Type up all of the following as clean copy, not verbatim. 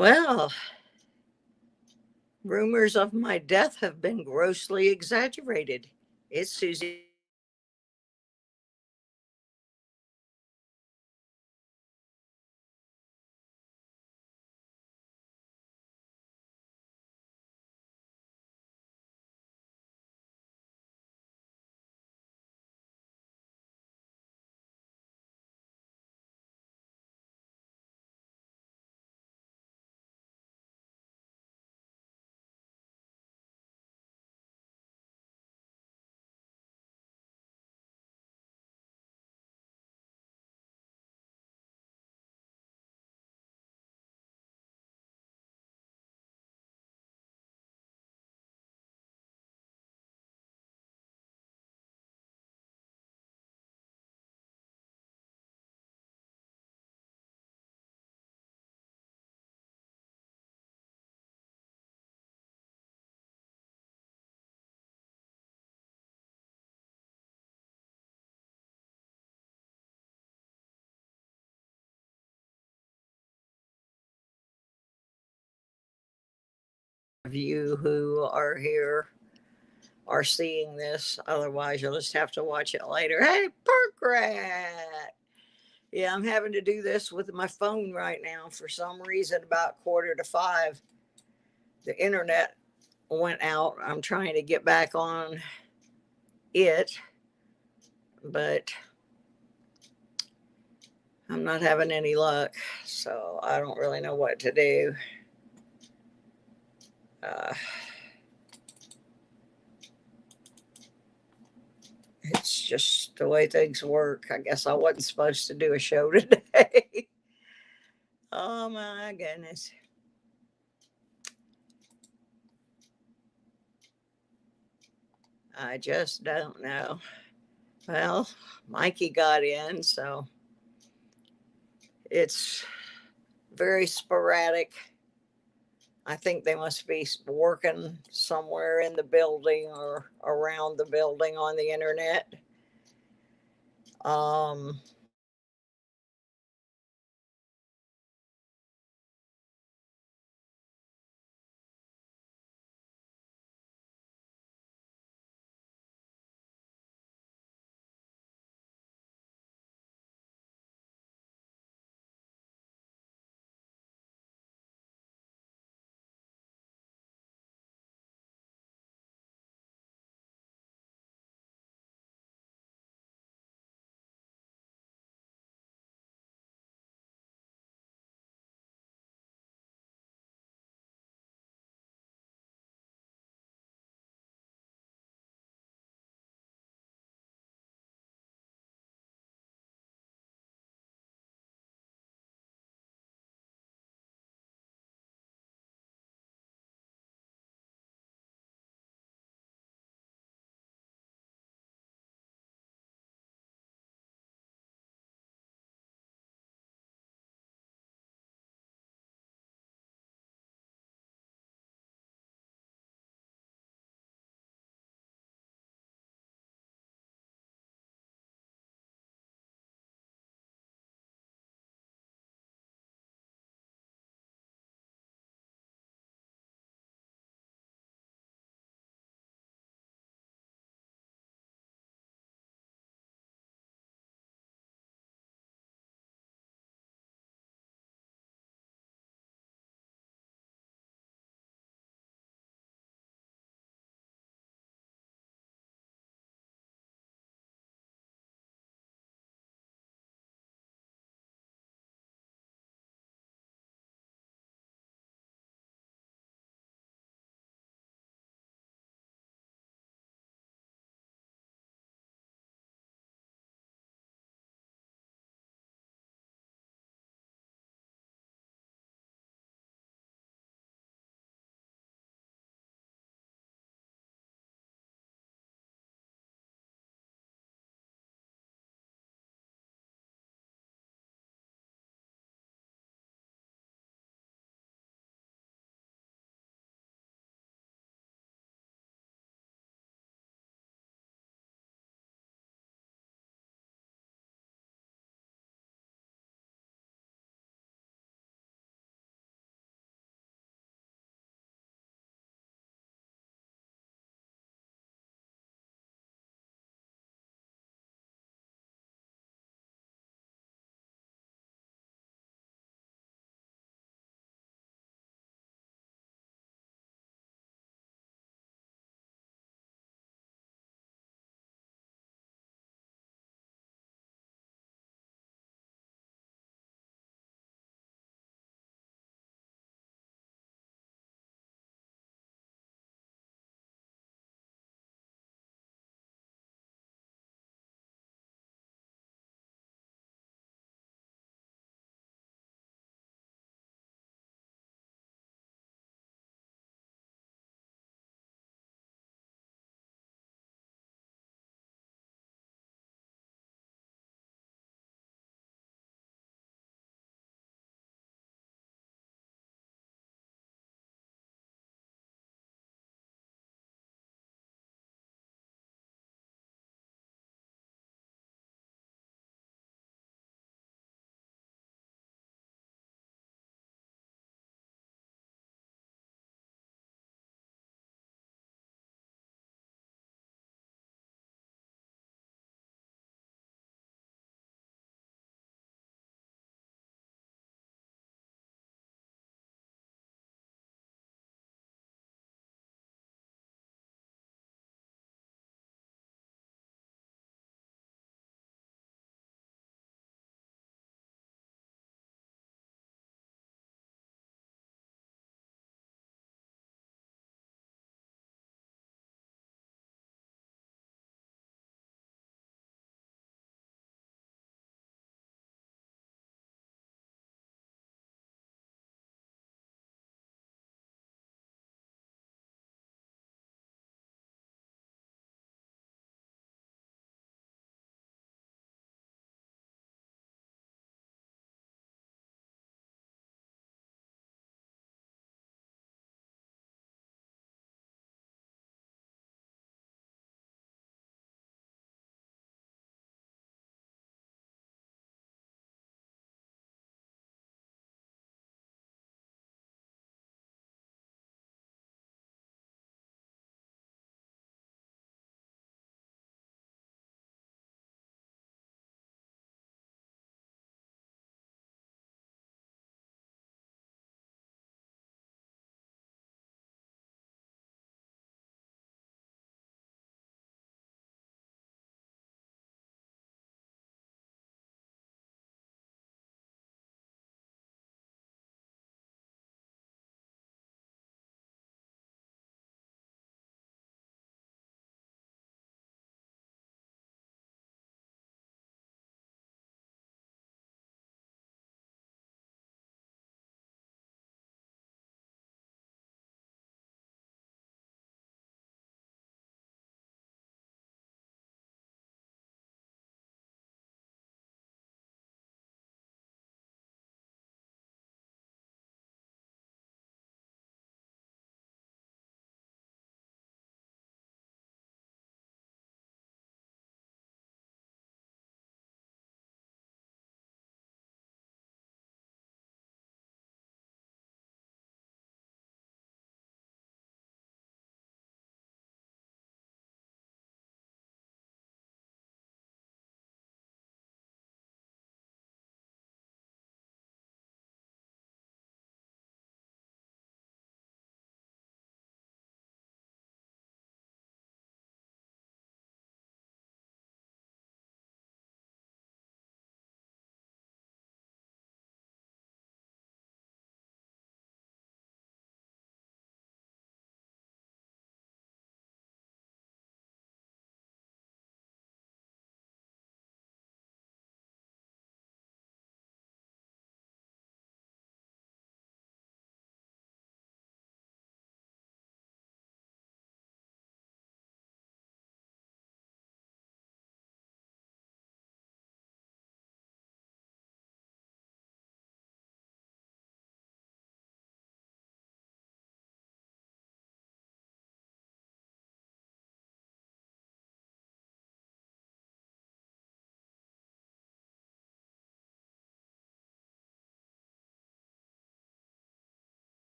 Well, rumors of my death have been grossly exaggerated. It's Susie. Of you who are here are seeing this. Otherwise, you'll just have to watch it later. Hey, Park Rat! Yeah, I'm having to do this with my phone right now. For some reason, about 4:45, the internet went out. I'm trying to get back on it, but I'm not having any luck. So I don't really know what to do. Uh, it's just the way things work. I guess I wasn't supposed to do a show today. Oh my goodness. I just don't know. Well, Mikey got in, so it's very sporadic. I think they must be working somewhere in the building or around the building on the internet. Um,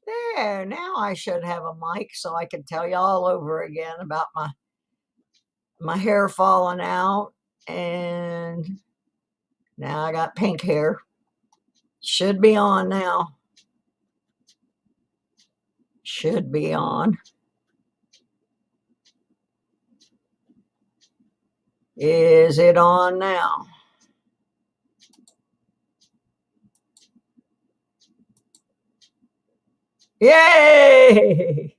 There, now I should have a mic so I can tell you all over again about my hair falling out, and now I got pink hair. Should be on now. Should be on. Is it on now? Yay!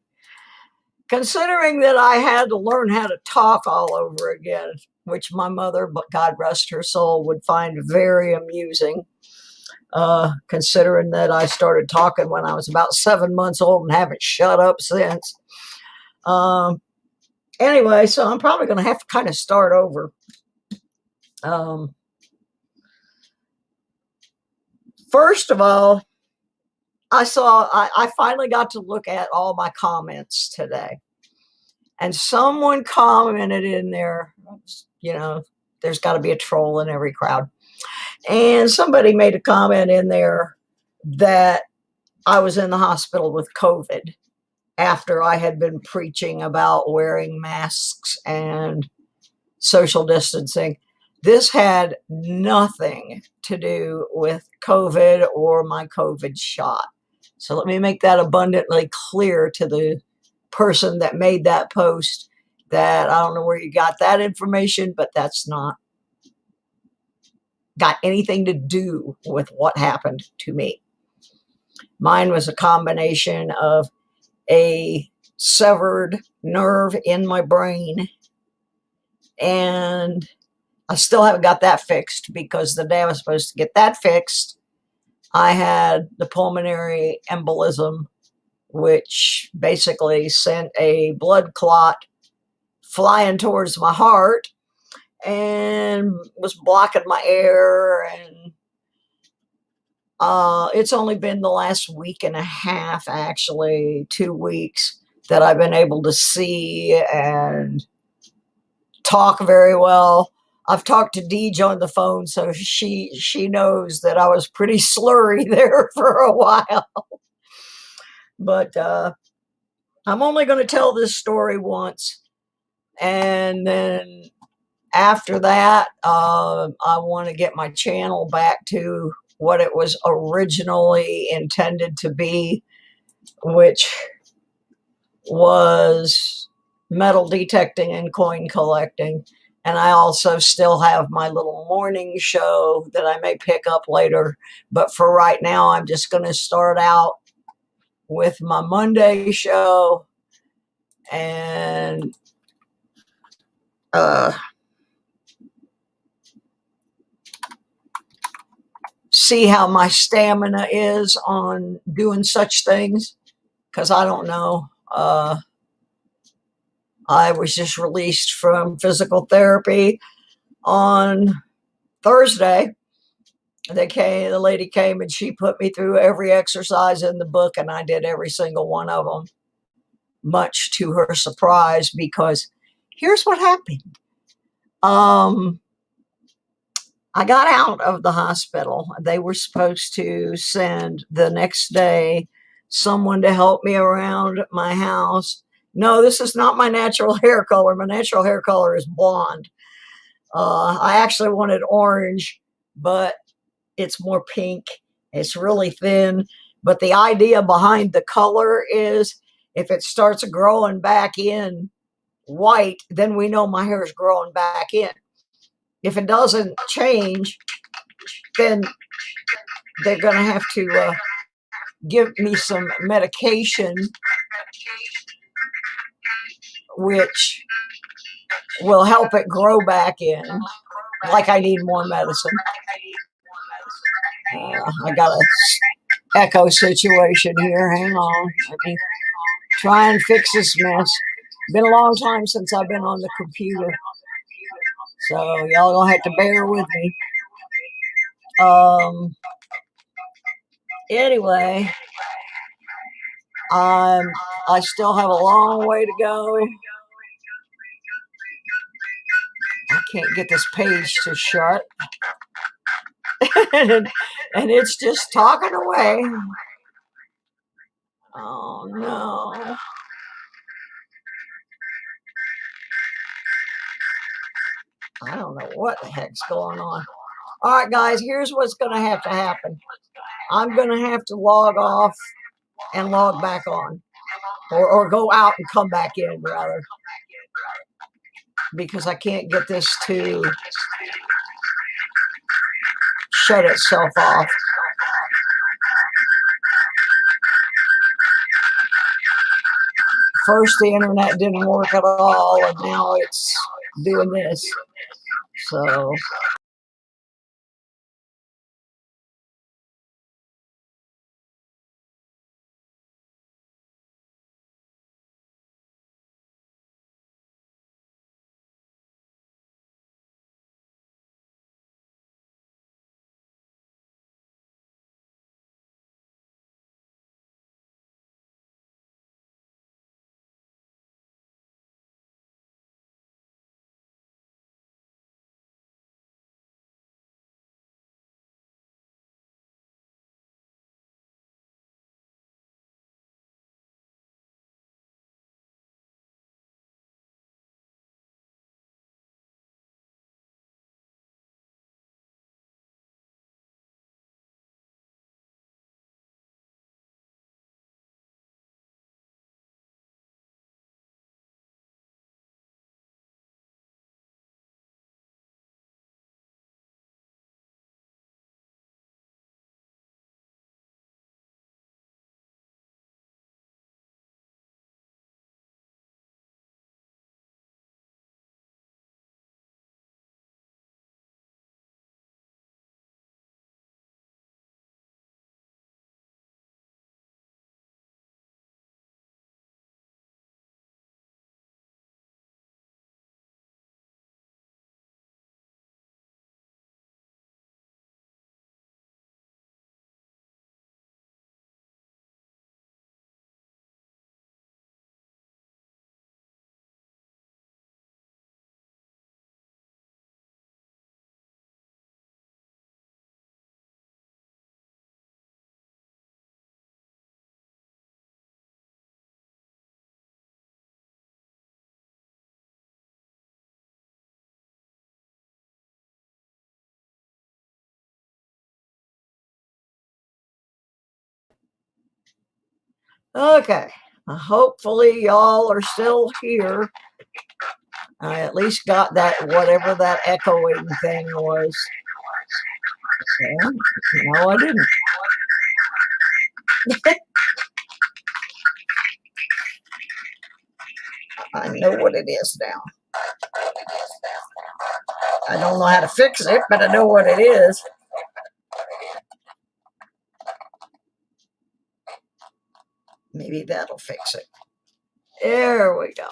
Considering that I had to learn how to talk all over again, which my mother, but God rest her soul, would find very amusing, considering that I started talking when I was about 7 months old and haven't shut up since. Anyway, so I'm probably going to have to kind of start over. First of all, I finally got to look at all my comments today. And someone commented in there, you know, there's got to be a troll in every crowd. And somebody made a comment in there that I was in the hospital with COVID after I had been preaching about wearing masks and social distancing. This had nothing to do with COVID or my COVID shot. So let me make that abundantly clear to the person that made that post, that I don't know where you got that information, but that's not got anything to do with what happened to me. Mine was a combination of a severed nerve in my brain, and I still haven't got that fixed, because the day I was supposed to get that fixed, I had the pulmonary embolism, which basically sent a blood clot flying towards my heart and was blocking my air. And it's only been the last week and a half, actually 2 weeks, that I've been able to see and talk very well. I've talked to Deej on the phone, so she knows that I was pretty slurry there for a while. But I'm only going to tell this story once, and then after that, I want to get my channel back to what it was originally intended to be, which was metal detecting and coin collecting. And I also still have my little morning show that I may pick up later. But for right now, I'm just going to start out with my Monday show and see how my stamina is on doing such things, because I don't know. I was just released from physical therapy on Thursday. The lady came and she put me through every exercise in the book, and I did every single one of them, much to her surprise, because here's what happened. I got out of the hospital. They were supposed to send the next day someone to help me around my house. No, this is not my natural hair color. My natural hair color is blonde. I actually wanted orange, but it's more pink. It's really thin. But the idea behind the color is, if it starts growing back in white, then we know my hair is growing back in. If it doesn't change, then they're going to have to give me some medication, which will help it grow back in. Like, I need more medicine. I got a echo situation here. Hang on. Let me try and fix this mess. Been a long time since I've been on the computer, so y'all gonna have to bear with me. Anyway, I still have a long way to go. I can't get this page to shut. and it's just talking away. Oh no. I don't know what the heck's going on. All right, guys, here's what's going to happen. I'm going to have to log off and log back on, or go out and come back in, rather, because I can't get this to shut itself off. First, the internet didn't work at all, and now it's doing this. So, okay. Hopefully, y'all are still here. I at least got that, whatever that echoing thing was. No, I didn't. I know what it is now. I don't know how to fix it, but I know what it is. Maybe that'll fix it. There we go.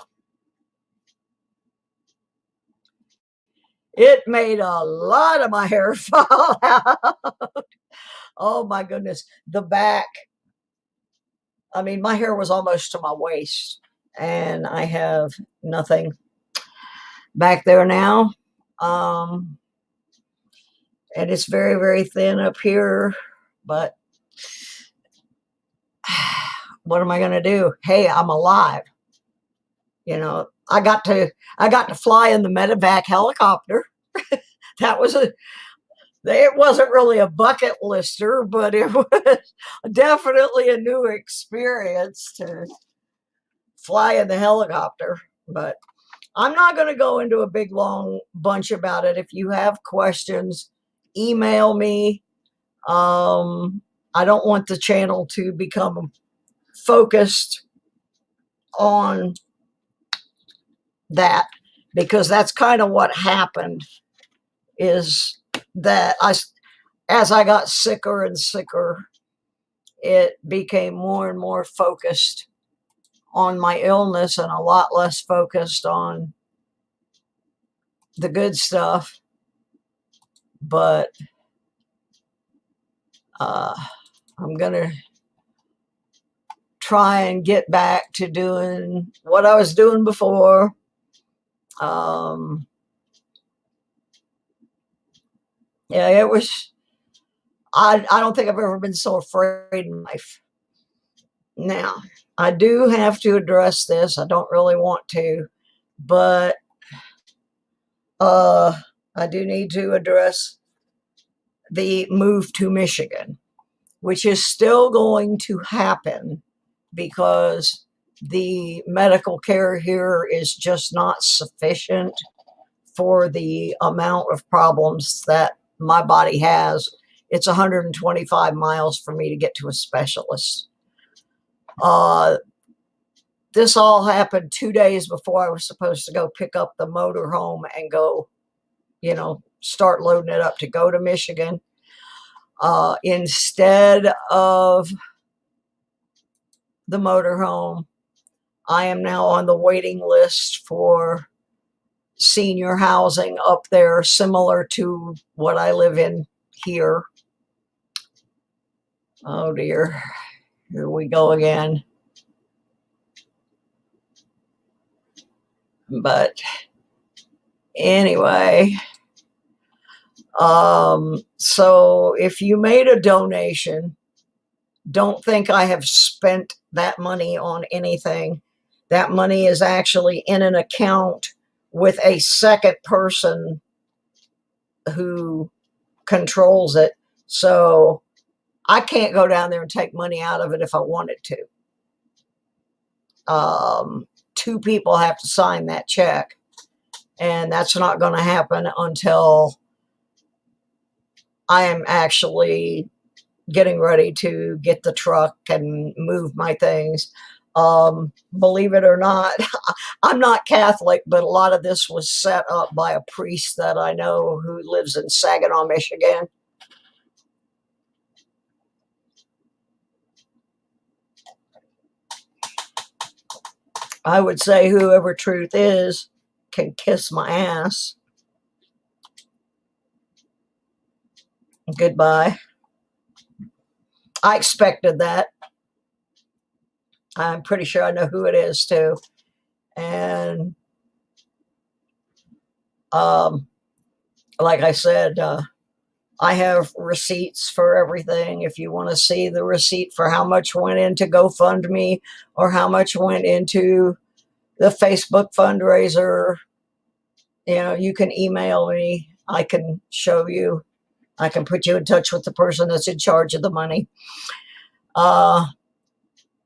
It made a lot of my hair fall out. Oh my goodness. The back. I mean, my hair was almost to my waist, and I have nothing back there now. And it's very, very thin up here, but what am I going to do? Hey, I'm alive. You know, I got to fly in the medevac helicopter. That was it wasn't really a bucket lister, but it was definitely a new experience to fly in the helicopter. But I'm not going to go into a big long bunch about it. If you have questions, email me. I don't want the channel to become focused on that, because that's kind of what happened, is that as I got sicker and sicker, it became more and more focused on my illness and a lot less focused on the good stuff. But I'm going to try and get back to doing what I was doing before. Yeah, it was, I don't think I've ever been so afraid in life. Now, I do have to address this. I don't really want to, but I do need to address the move to Michigan, which is still going to happen because the medical care here is just not sufficient for the amount of problems that my body has. It's 125 miles for me to get to a specialist. This all happened 2 days before I was supposed to go pick up the motorhome and go, start loading it up to go to Michigan. Instead of the motorhome, I am now on the waiting list for senior housing up there, similar to what I live in here. Oh dear, here we go again. But anyway, so if you made a donation, don't think I have spent that money on anything. That money is actually in an account with a second person who controls it. So I can't go down there and take money out of it if I wanted to. 2 people have to sign that check, and that's not going to happen until I am actually getting ready to get the truck and move my things. Believe it or not, I'm not Catholic, but a lot of this was set up by a priest that I know who lives in Saginaw, Michigan. I would say whoever truth is can kiss my ass. Goodbye. I expected that. I'm pretty sure I know who it is too. And like I said, I have receipts for everything. If you want to see the receipt for how much went into GoFundMe or how much went into the Facebook fundraiser, you can email me. I can show you. I can put you in touch with the person that's in charge of the money.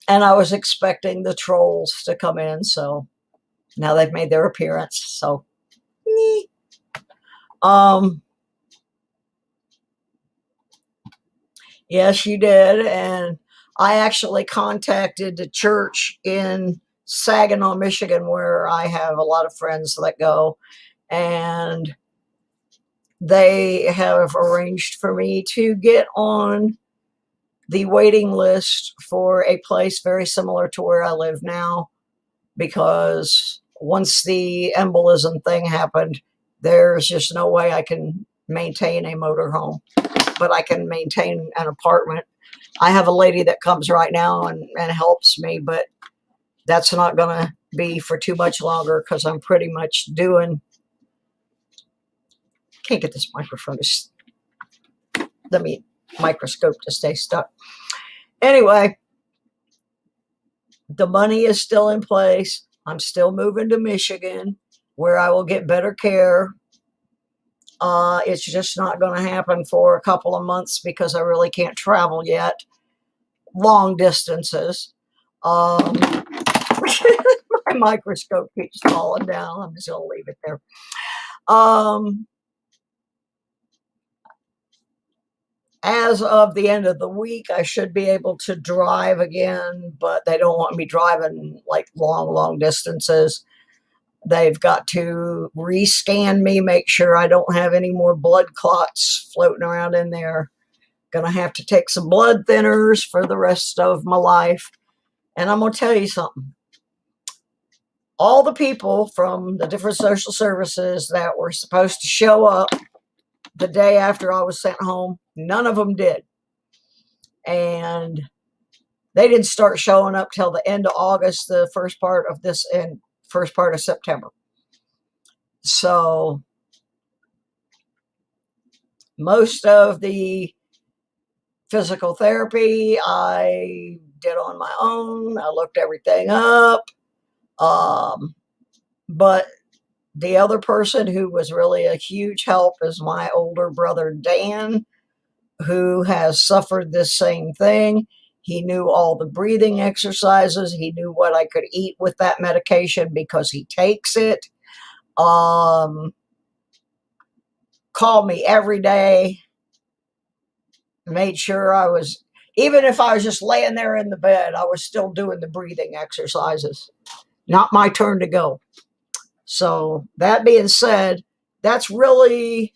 And I was expecting the trolls to come in, so now they've made their appearance. So, yes, you did. And I actually contacted the church in Saginaw, Michigan, where I have a lot of friends that go, and they have arranged for me to get on the waiting list for a place very similar to where I live now, because once the embolism thing happened, there's just no way I can maintain a motorhome, but I can maintain an apartment. I have a lady that comes right now and helps me, but that's not going to be for too much longer because I'm pretty much doing... Can't get this microphone to... microscope to stay stuck. Anyway, the money is still in place. I'm still moving to Michigan where I will get better care. It's just not going to happen for a couple of months because I really can't travel yet. Long distances. My microscope keeps falling down. I'm just going to leave it there. As of the end of the week, I should be able to drive again, but they don't want me driving like long distances. They've got to rescan me, make sure I don't have any more blood clots floating around in there. Gonna have to take some blood thinners for the rest of my life. And I'm gonna tell you something. All the people from the different social services that were supposed to show up the day after I was sent home, none of them did. And they didn't start showing up till the end of August, the first part of September. So most of the physical therapy I did on my own. I looked everything up. But the other person who was really a huge help is my older brother, Dan, who has suffered this same thing. He knew all the breathing exercises. He knew what I could eat with that medication because he takes it. Called me every day, made sure I was, even if I was just laying there in the bed, I was still doing the breathing exercises. Not my turn to go. So that being said, that's really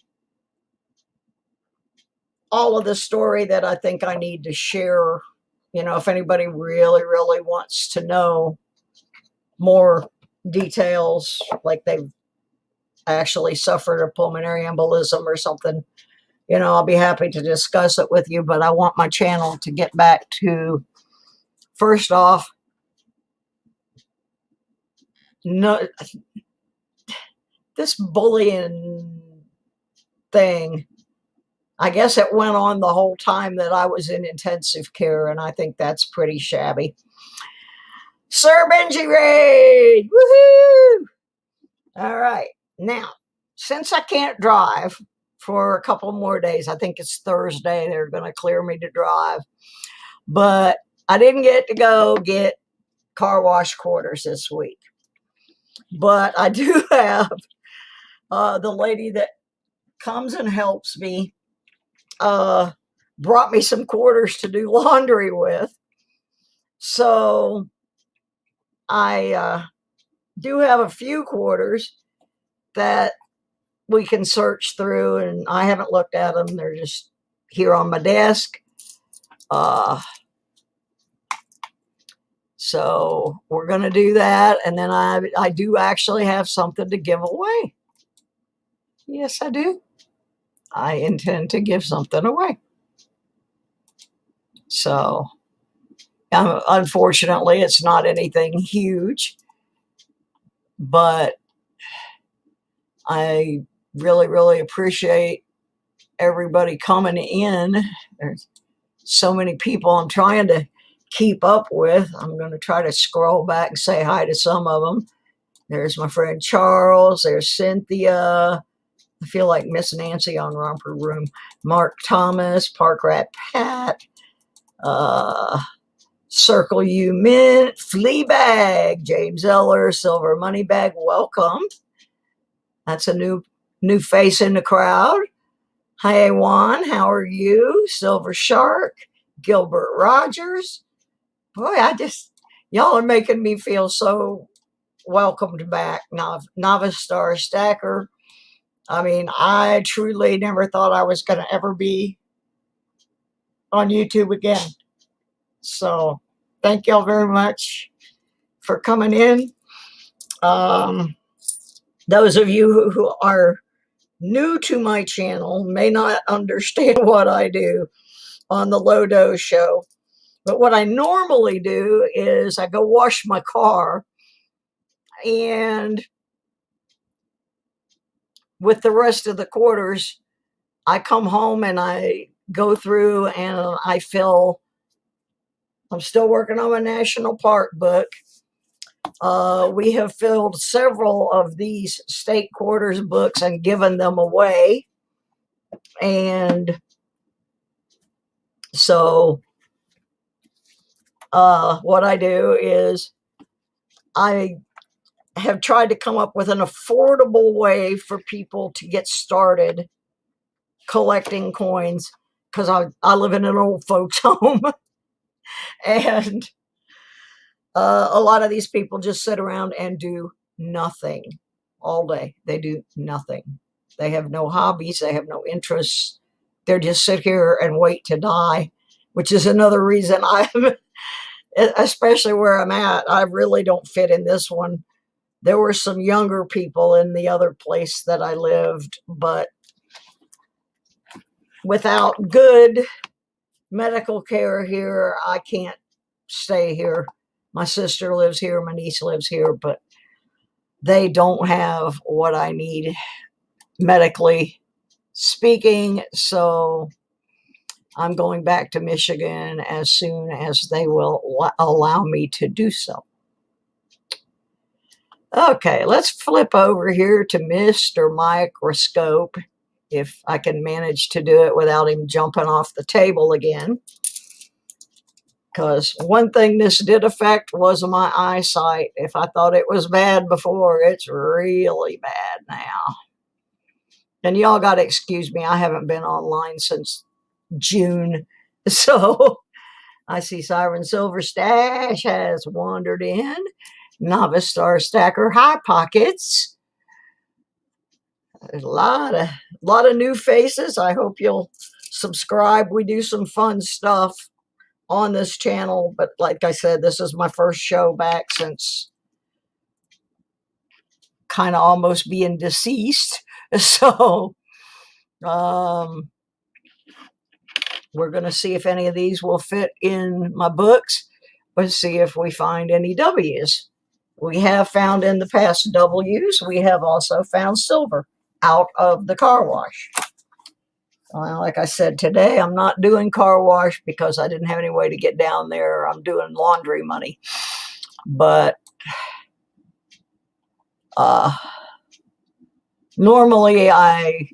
all of the story that I think I need to share. You know, if anybody really, really wants to know more details, like they've actually suffered a pulmonary embolism or something, you know, I'll be happy to discuss it with you. But I want my channel to get back to, first off, no, this bullying thing, I guess it went on the whole time that I was in intensive care, and I think that's pretty shabby. Sir Benji Raid! Woohoo! All right. Now, since I can't drive for a couple more days, I think it's Thursday, they're going to clear me to drive. But I didn't get to go get car wash quarters this week. But I do have the lady that comes and helps me brought me some quarters to do laundry with. So I do have a few quarters that we can search through, and I haven't looked at them. They're just here on my desk. So we're going to do that. And then I do actually have something to give away. Yes, I do. I intend to give something away. So unfortunately, it's not anything huge, but I really, really appreciate everybody coming in. There's so many people I'm trying to keep up with. I'm going to try to scroll back and say hi to some of them. There's my friend Charles. There's Cynthia. I feel like Miss Nancy on Romper Room. Mark Thomas, Park Rat Pat, Circle U Mint, Fleabag, James Eller, Silver Moneybag. Welcome. That's a new face in the crowd. Hi, Juan. How are you? Silver Shark, Gilbert Rogers. Boy, y'all are making me feel so welcomed back. Novice Star Stacker. I mean, I truly never thought I was going to ever be on YouTube again. So thank y'all very much for coming in. Those of you who are new to my channel may not understand what I do on the Low Dose Show. But what I normally do is I go wash my car, and with the rest of the quarters, I come home and I go through and I fill. I'm still working on my national park book. We have filled several of these state quarters books and given them away. And so what I do is I have tried to come up with an affordable way for people to get started collecting coins, because I live in an old folks home. And a lot of these people just sit around and do nothing all day. They do nothing. They have no hobbies. They have no interests. They just sit here and wait to die, which is another reason I'm, especially where I'm at, I really don't fit in this one. There were some younger people in the other place that I lived, but without good medical care here, I can't stay here. My sister lives here, my niece lives here, but they don't have what I need medically speaking. So I'm going back to Michigan as soon as they will allow me to do so. Okay, let's flip over here to Mr. Microscope, if I can manage to do it without him jumping off the table again. Because one thing this did affect was my eyesight. If I thought it was bad before, it's really bad now. And y'all got to excuse me, I haven't been online since June. So I see Siren Silver Stash has wandered in. Novice Star Stacker High Pockets. There's a lot of new faces. I hope you'll subscribe. We do some fun stuff on this channel, but like I said, this is my first show back since kind of almost being deceased. So we're going to see if any of these will fit in my books. Let's see if we find any W's. We have found in the past W's. We have also found silver out of the car wash. Well, like I said, today I'm not doing car wash because I didn't have any way to get down there. I'm doing laundry money. But normally I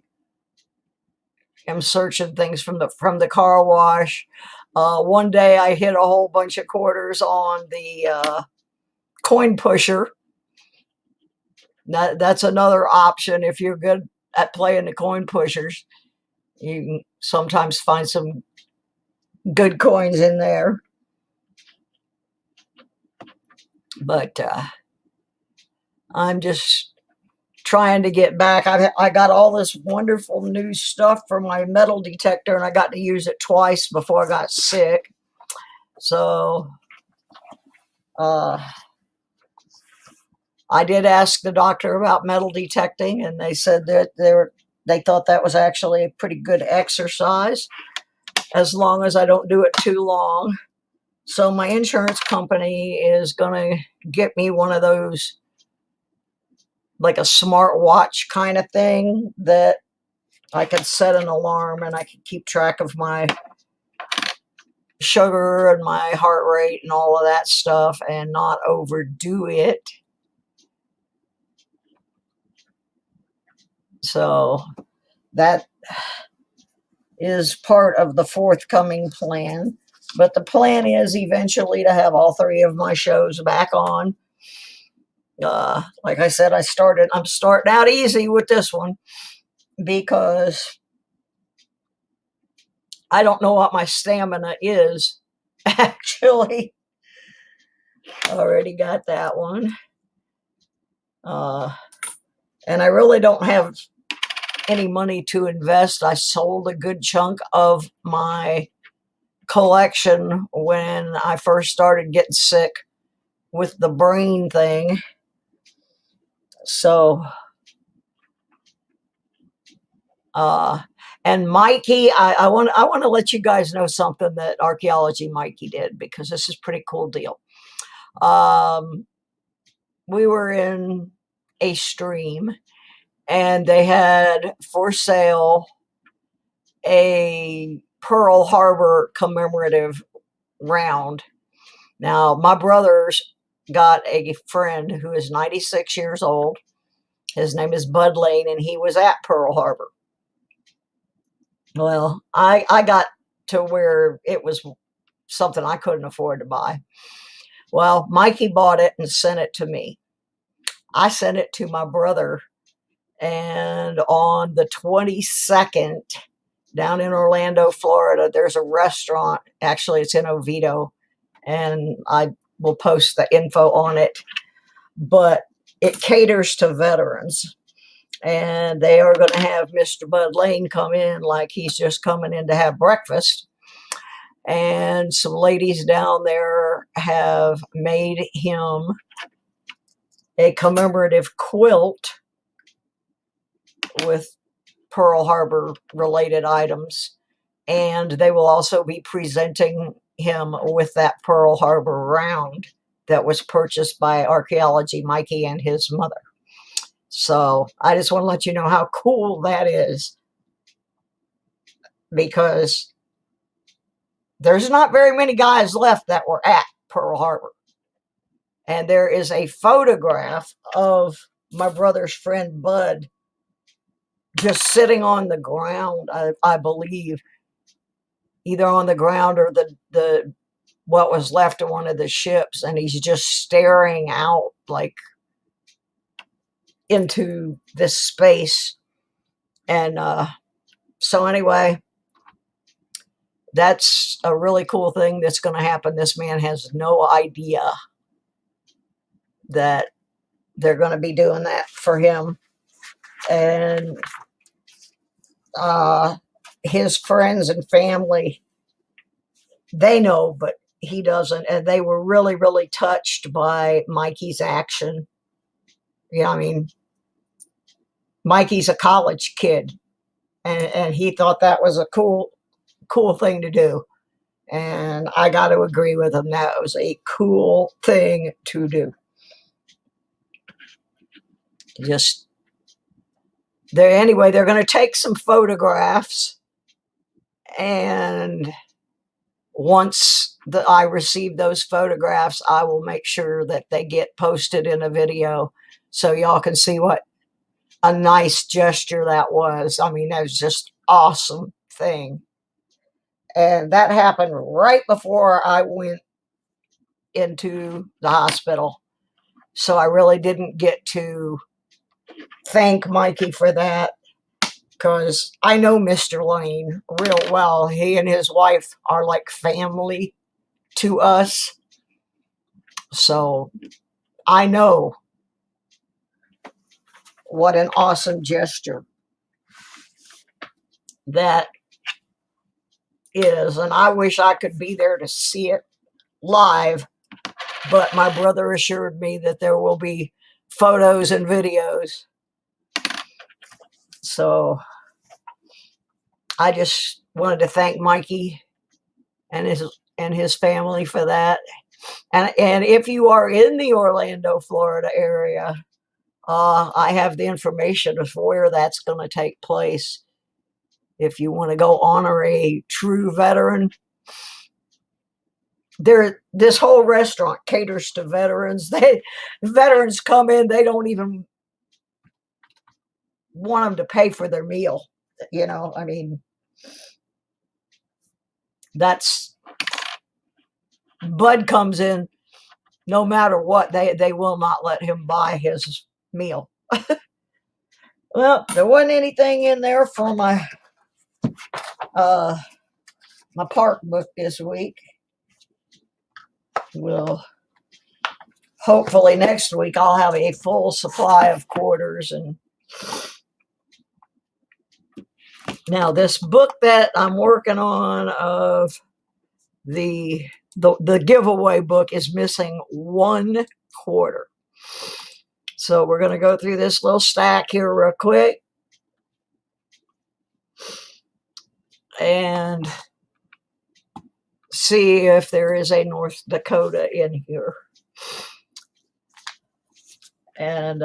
am searching things from the car wash. One day I hit a whole bunch of quarters on the coin pusher. That's another option. If you're good at playing the coin pushers, you can sometimes find some good coins in there. But I'm just trying to get back. I got all this wonderful new stuff for my metal detector, and I got to use it twice before I got sick. So I did ask the doctor about metal detecting, and they said that they thought that was actually a pretty good exercise as long as I don't do it too long. So my insurance company is going to get me one of those, like a smart watch kind of thing that I could set an alarm and I could keep track of my sugar and my heart rate and all of that stuff and not overdo it. So that is part of the forthcoming plan. But the plan is eventually to have all three of my shows back on. Like I said, I'm starting out easy with this one because I don't know what my stamina is. Actually, already got that one. And I really don't have any money to invest. I sold a good chunk of my collection when I first started getting sick with the brain thing. So and Mikey, I want to let you guys know something that Archaeology Mikey did, because this is a pretty cool deal. We were in a stream and they had for sale a Pearl Harbor commemorative round. Now, my brothers got a friend who is 96 years old. His name is Bud Lane, and he was at Pearl Harbor. Well, I got to where it was something I couldn't afford to buy. Well, Mikey bought it and sent it to me. I sent it to my brother, and on the 22nd, down in Orlando, Florida, there's a restaurant. Actually, it's in Oviedo, and I will post the info on it. But it caters to veterans, and they are going to have Mr. Bud Lane come in like he's just coming in to have breakfast. And some ladies down there have made him a commemorative quilt with Pearl Harbor related items. And they will also be presenting him with that Pearl Harbor round that was purchased by Archaeology Mikey and his mother. So I just want to let you know how cool that is, because there's not very many guys left that were at Pearl Harbor. And there is a photograph of my brother's friend Bud just sitting on the ground, I believe, either on the ground or the what was left of one of the ships, and he's just staring out like into this space. And so anyway, that's a really cool thing that's going to happen. This man has no idea that they're going to be doing that for him. And his friends and family, they know, but he doesn't. And they were really, really touched by Mikey's action. Yeah, I mean, Mikey's a college kid, and he thought that was a cool thing to do. And I got to agree with him. That was a cool thing to do. Just there anyway, they're going to take some photographs, and once I receive those photographs, I will make sure that they get posted in a video so y'all can see what a nice gesture that was. I mean, that was just awesome thing. And that happened right before I went into the hospital. So I really didn't get to thank Mikey for that, because I know Mr. Lane real well. He and his wife are like family to us. So I know what an awesome gesture that is. And I wish I could be there to see it live, but my brother assured me that there will be photos and videos. So I just wanted to thank Mikey and his family for that. And if you are in the Orlando, Florida area, I have the information of where that's going to take place. If you want to go honor a true veteran, this whole restaurant caters to veterans. Veterans come in, they don't even want them to pay for their meal. You know, I mean, that's Bud comes in, no matter what, they will not let him buy his meal. Well, there wasn't anything in there for my my park book this week. Well, hopefully next week I'll have a full supply of quarters. And now this book that I'm working on of the giveaway book is missing 1 quarter. So we're going to go through this little stack here real quick and see if there is a North Dakota in here. And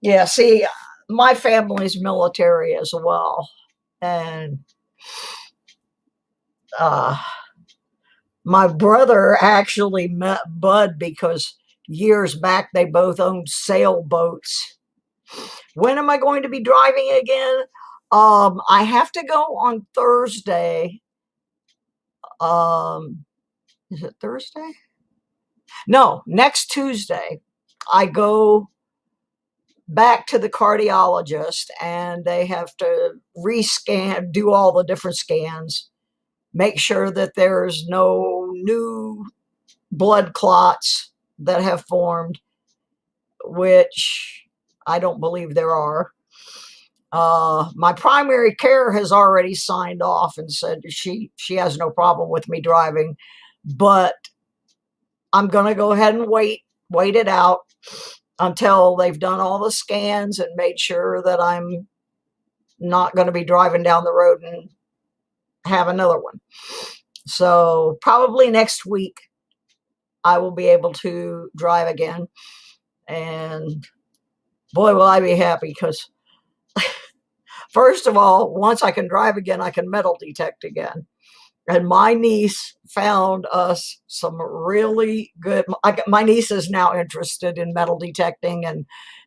yeah, see, my family's military as well. And my brother actually met Bud because years back they both owned sailboats. When am I going to be driving again? I have to go on Thursday. Is it Thursday? No, next Tuesday. I go back to the cardiologist, and they have to rescan, do all the different scans, make sure that there's no new blood clots that have formed, which I don't believe there are. My primary care has already signed off and said she has no problem with me driving, but I'm going to go ahead and wait it out until they've done all the scans and made sure that I'm not going to be driving down the road and have another one. So probably next week I will be able to drive again. And boy, will I be happy, because First of all, once I can drive again, I can metal detect again. And my niece found us some really good. My niece is now interested in metal detecting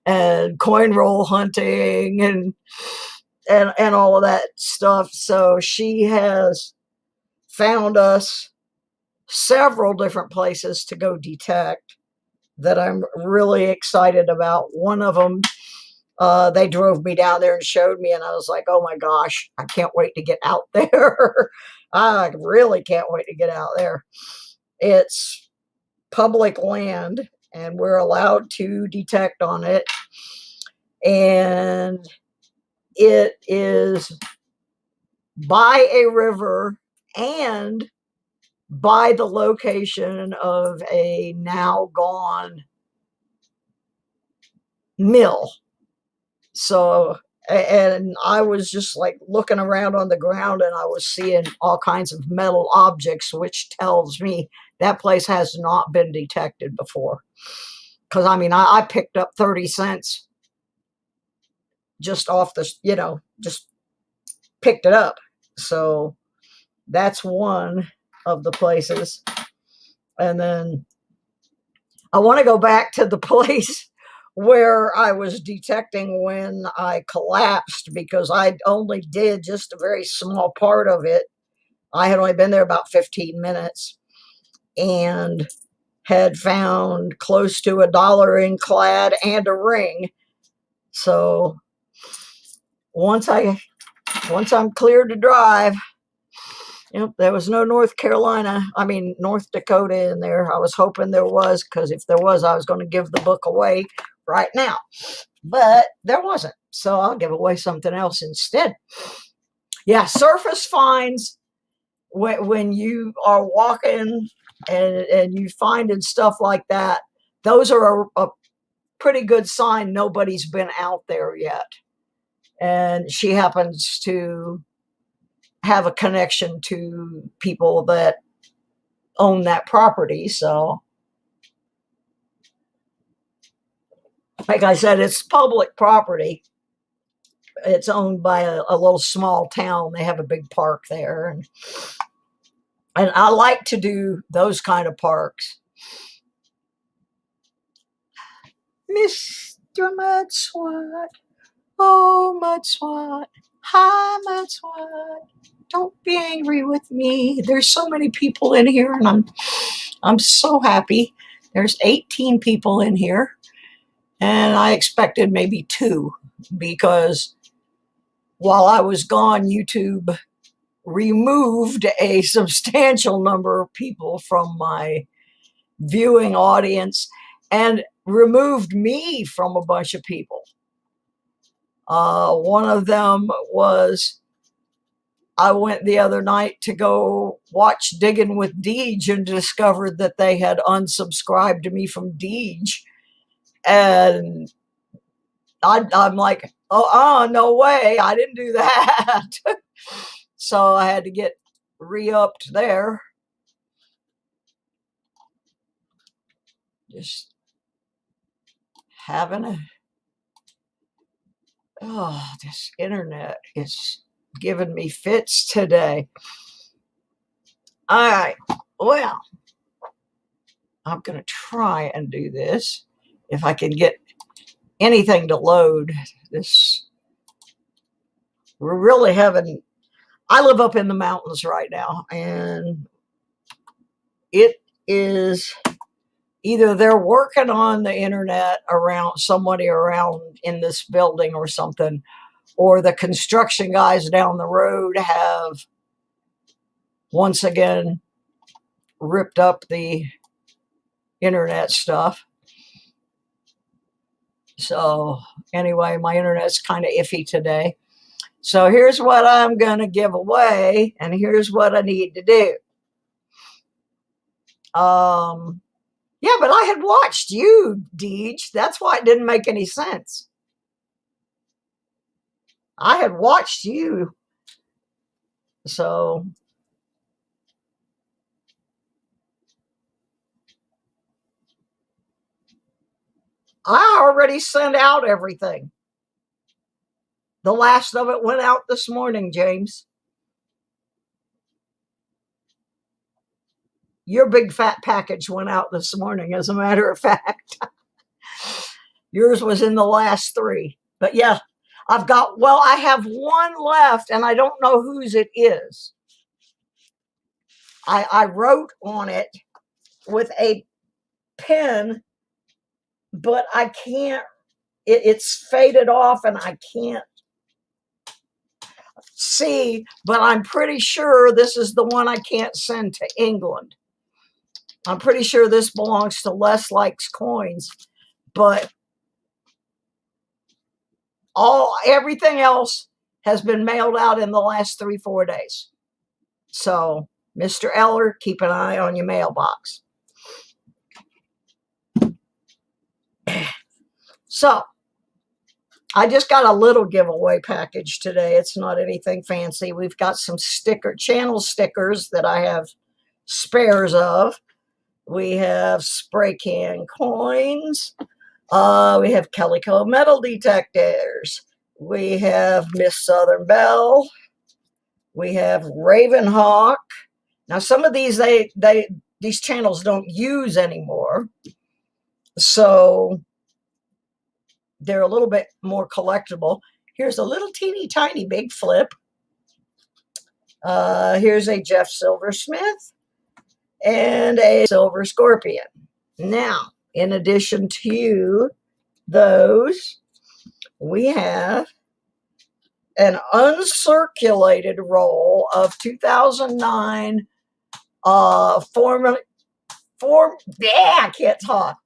and coin roll hunting and all of that stuff. So she has found us several different places to go detect that I'm really excited about. One of them, they drove me down there and showed me, and I was like, oh my gosh, I can't wait to get out there. I really can't wait to get out there. It's public land, and we're allowed to detect on it. And it is by a river and by the location of a now gone mill. So, and I was just like looking around on the ground and I was seeing all kinds of metal objects, which tells me that place has not been detected before. Because I mean, I picked up 30 cents just off the, just picked it up. So that's one of the places. And then I want to go back to the place where I was detecting when I collapsed, because I only did just a very small part of it. I had only been there about 15 minutes and had found close to $1 in clad and a ring. So once I'm cleared to drive, there was no North Dakota in there. I was hoping there was, because if there was, I was going to give the book away right now. But there wasn't. So I'll give away something else instead. Yeah, surface finds, when you are walking and you finding stuff like that, those are a pretty good sign nobody's been out there yet. And she happens to have a connection to people that own that property. So, like I said, it's public property. It's owned by a little small town. They have a big park there. And I like to do those kind of parks. Mr. Mudswat. Oh, Mudswat. Hi, Mudswat. Don't be angry with me. There's so many people in here, and I'm so happy. There's 18 people in here, and I expected maybe 2, because while I was gone, YouTube removed a substantial number of people from my viewing audience and removed me from a bunch of people. One of them was, I went the other night to go watch Digging with Deej and discovered that they had unsubscribed to me from Deej. And I'm like, no way, I didn't do that. So I had to get re-upped there. Just having this internet is giving me fits today. All right, well, I'm going to try and do this. If I can get anything to load this. We're really having, I live up in the mountains right now, and it is either they're working on the internet around somebody around in this building or something, or the construction guys down the road have once again ripped up the internet stuff. So anyway, my internet's kind of iffy today. So here's what I'm going to give away, and here's what I need to do. Yeah, but I had watched you, Deej. That's why it didn't make any sense. I had watched you. So I already sent out everything. The last of it went out this morning, James. Your big fat package went out this morning, as a matter of fact. Yours was in the last 3. But yeah, I have one left, and I don't know whose it is. I wrote on it with a pen, but I can't, it's faded off and I can't see, but I'm pretty sure this is the one I can't send to England. I'm pretty sure this belongs to Les Likes Coins, but everything else has been mailed out in the last 3-4 days. So, Mr. Eller, keep an eye on your mailbox. So, I just got a little giveaway package today. It's not anything fancy. We've got some channel stickers that I have spares of. We have spray can coins. We have Calico metal detectors. We have Miss Southern Belle. We have Ravenhawk. Now, some of these these channels don't use anymore, so they're a little bit more collectible. Here's a little teeny tiny big flip. Here's a Jeff Silversmith and a Silver Scorpion. Now, in addition to those, we have an uncirculated roll of 2009 I can't talk.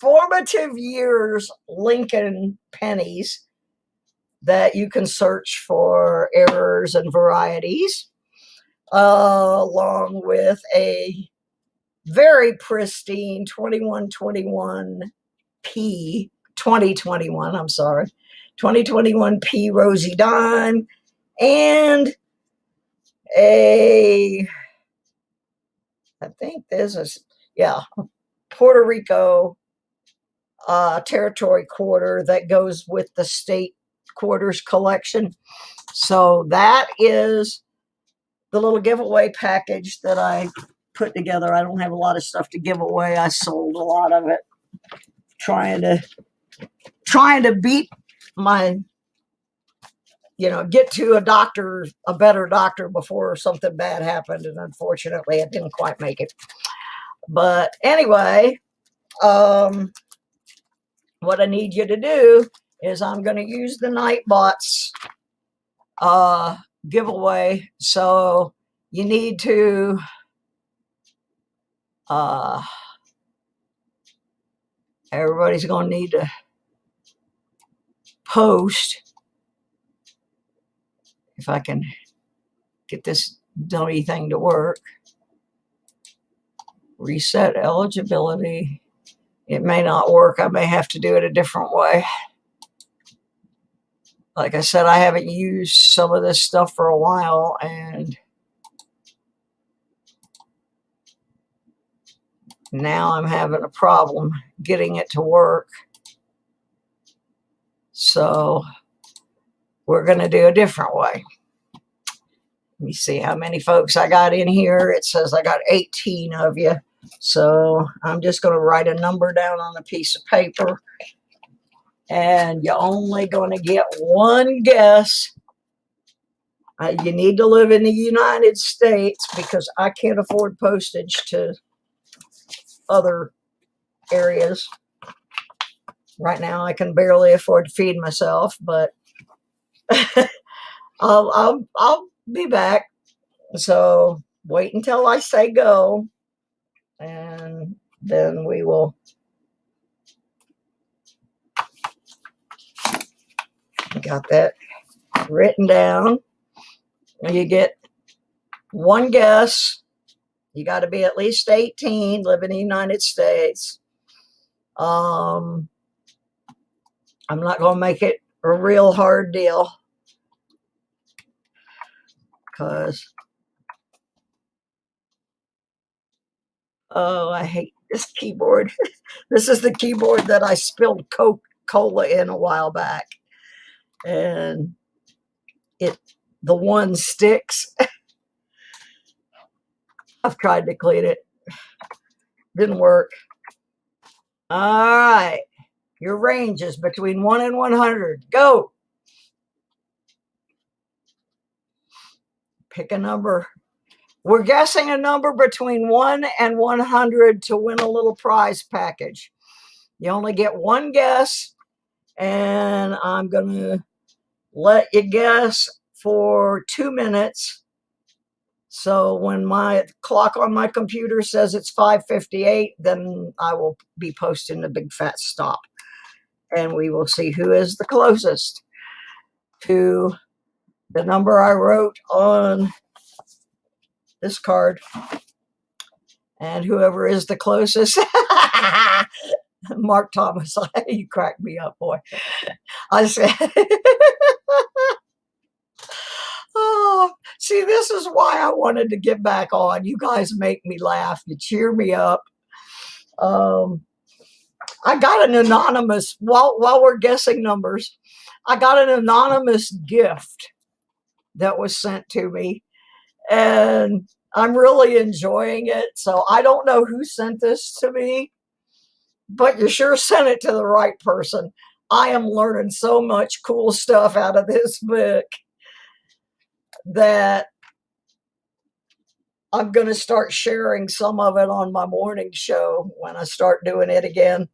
Formative years Lincoln pennies that you can search for errors and varieties, along with a very pristine 2021 P Rosie Dime, and I think this is, Puerto Rico territory quarter that goes with the state quarters collection. So that is the little giveaway package that I put together. I don't have a lot of stuff to give away. I sold a lot of it, trying to beat my, get to a better doctor before something bad happened, and unfortunately it didn't quite make it. But anyway, what I need you to do is I'm going to use the Nightbots giveaway. So you need to everybody's going to need to post, if I can get this dummy thing to work. Reset eligibility. It may not work. I may have to do it a different way. Like I said, I haven't used some of this stuff for a while, and now I'm having a problem getting it to work. So we're going to do a different way. Let me see how many folks I got in here. It says I got 18 of you. So I'm just going to write a number down on a piece of paper. And you're only going to get one guess. You need to live in the United States, because I can't afford postage to other areas. Right now I can barely afford to feed myself, but I'll be back. So wait until I say go, and then we will got that written down. You get one guess. You got to be at least 18, live in the United States. I'm not going to make it a real hard deal, because I hate this keyboard. This is the keyboard that I spilled Coca-Cola in a while back, and the one sticks. I've tried to clean it. Didn't work. All right. Your range is between 1 and 100. Go. Pick a number. We're guessing a number between 1 and 100 to win a little prize package. You only get one guess, and I'm going to let you guess for 2 minutes. So when my clock on my computer says it's 5:58, then I will be posting the big fat stop. And we will see who is the closest to the number I wrote on this card. And whoever is the closest, Mark Thomas, you cracked me up, boy. I said, oh, see, this is why I wanted to get back on. You guys make me laugh. You cheer me up. I got an anonymous, while we're guessing numbers, I got an anonymous gift that was sent to me, and I'm really enjoying it. So I don't know who sent this to me, but you sure sent it to the right person. I am learning so much cool stuff out of this book that I'm going to start sharing some of it on my morning show when I start doing it again.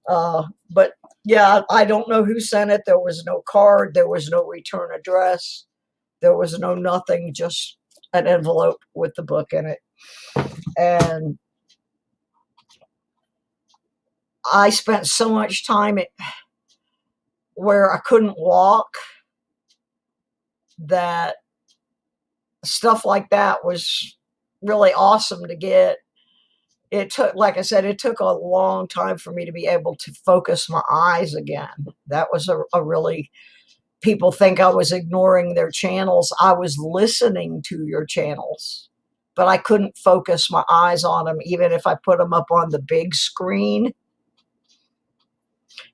But yeah, I don't know who sent it. There was no card. There was no return address. There was no nothing, just an envelope with the book in it. And I spent so much time where I couldn't walk that stuff like that was really awesome to get. It took, like I said, it took a long time for me to be able to focus my eyes again. That was a really, people think I was ignoring their channels. I was listening to your channels, but I couldn't focus my eyes on them, even if I put them up on the big screen.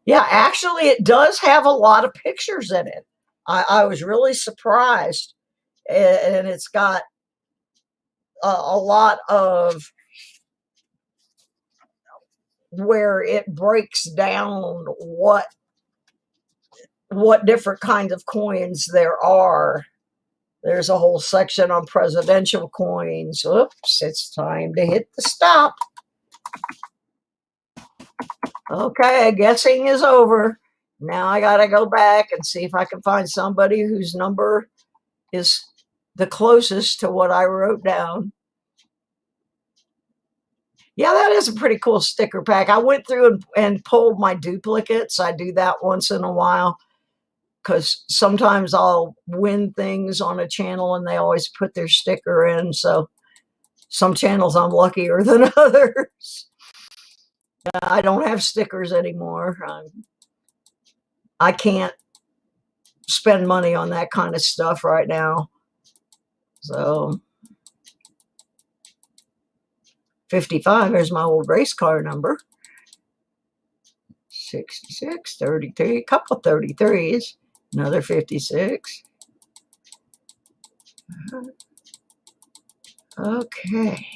Yeah, actually, it does have a lot of pictures in it. I was really surprised. And it's got a lot of where it breaks down what different kinds of coins there are. There's a whole section on presidential coins. Oops, it's time to hit the stop. Okay, guessing is over. Now I gotta go back and see if I can find somebody whose number is the closest to what I wrote down. Yeah, that is a pretty cool sticker pack. I went through and pulled my duplicates. I do that once in a while because sometimes I'll win things on a channel and they always put their sticker in. So some channels I'm luckier than others. I don't have stickers anymore. I can't spend money on that kind of stuff right now. So 55 is my old race car number. 66, 33, a couple of 33s, another 56. Okay.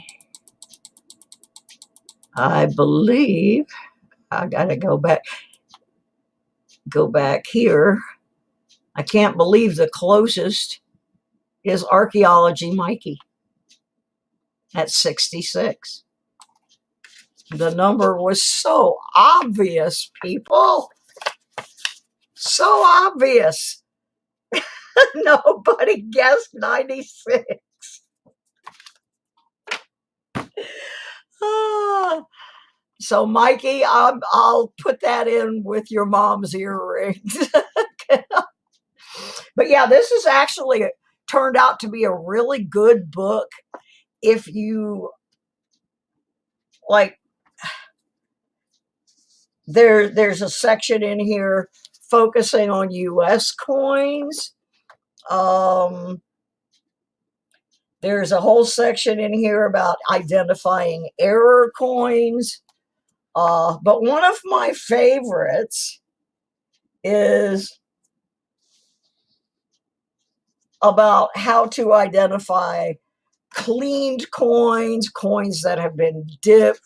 I believe I gotta go back here. I can't believe the closest is Archaeology Mikey at 66. The number was so obvious, people. So obvious. Nobody guessed 96. So Mikey, I'll put that in with your mom's earrings. But yeah, this is actually turned out to be a really good book if you like. There's a section in here focusing on US coins. There's a whole section in here about identifying error coins. But one of my favorites is about how to identify cleaned coins, coins that have been dipped,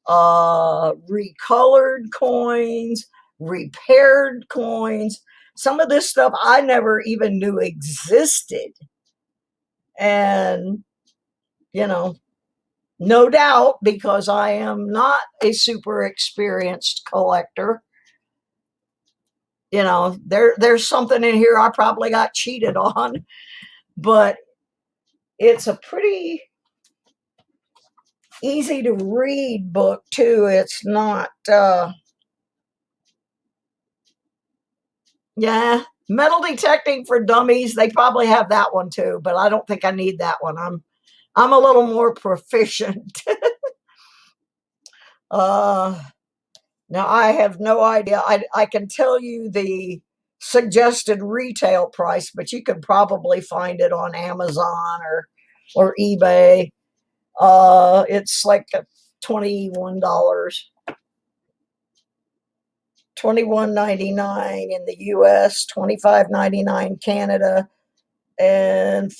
recolored coins, repaired coins. Some of this stuff I never even knew existed. And, you know, no doubt, because I am not a super experienced collector, you know, there's something in here I probably got cheated on, but it's a pretty easy to read book too. It's not, yeah, metal detecting for dummies. They probably have that one too, but I don't think I need that one. I'm a little more proficient. Now I have no idea. I can tell you the suggested retail price, but you could probably find it on Amazon or eBay. It's like $21, $21.99 in the US, $25.99 Canada, and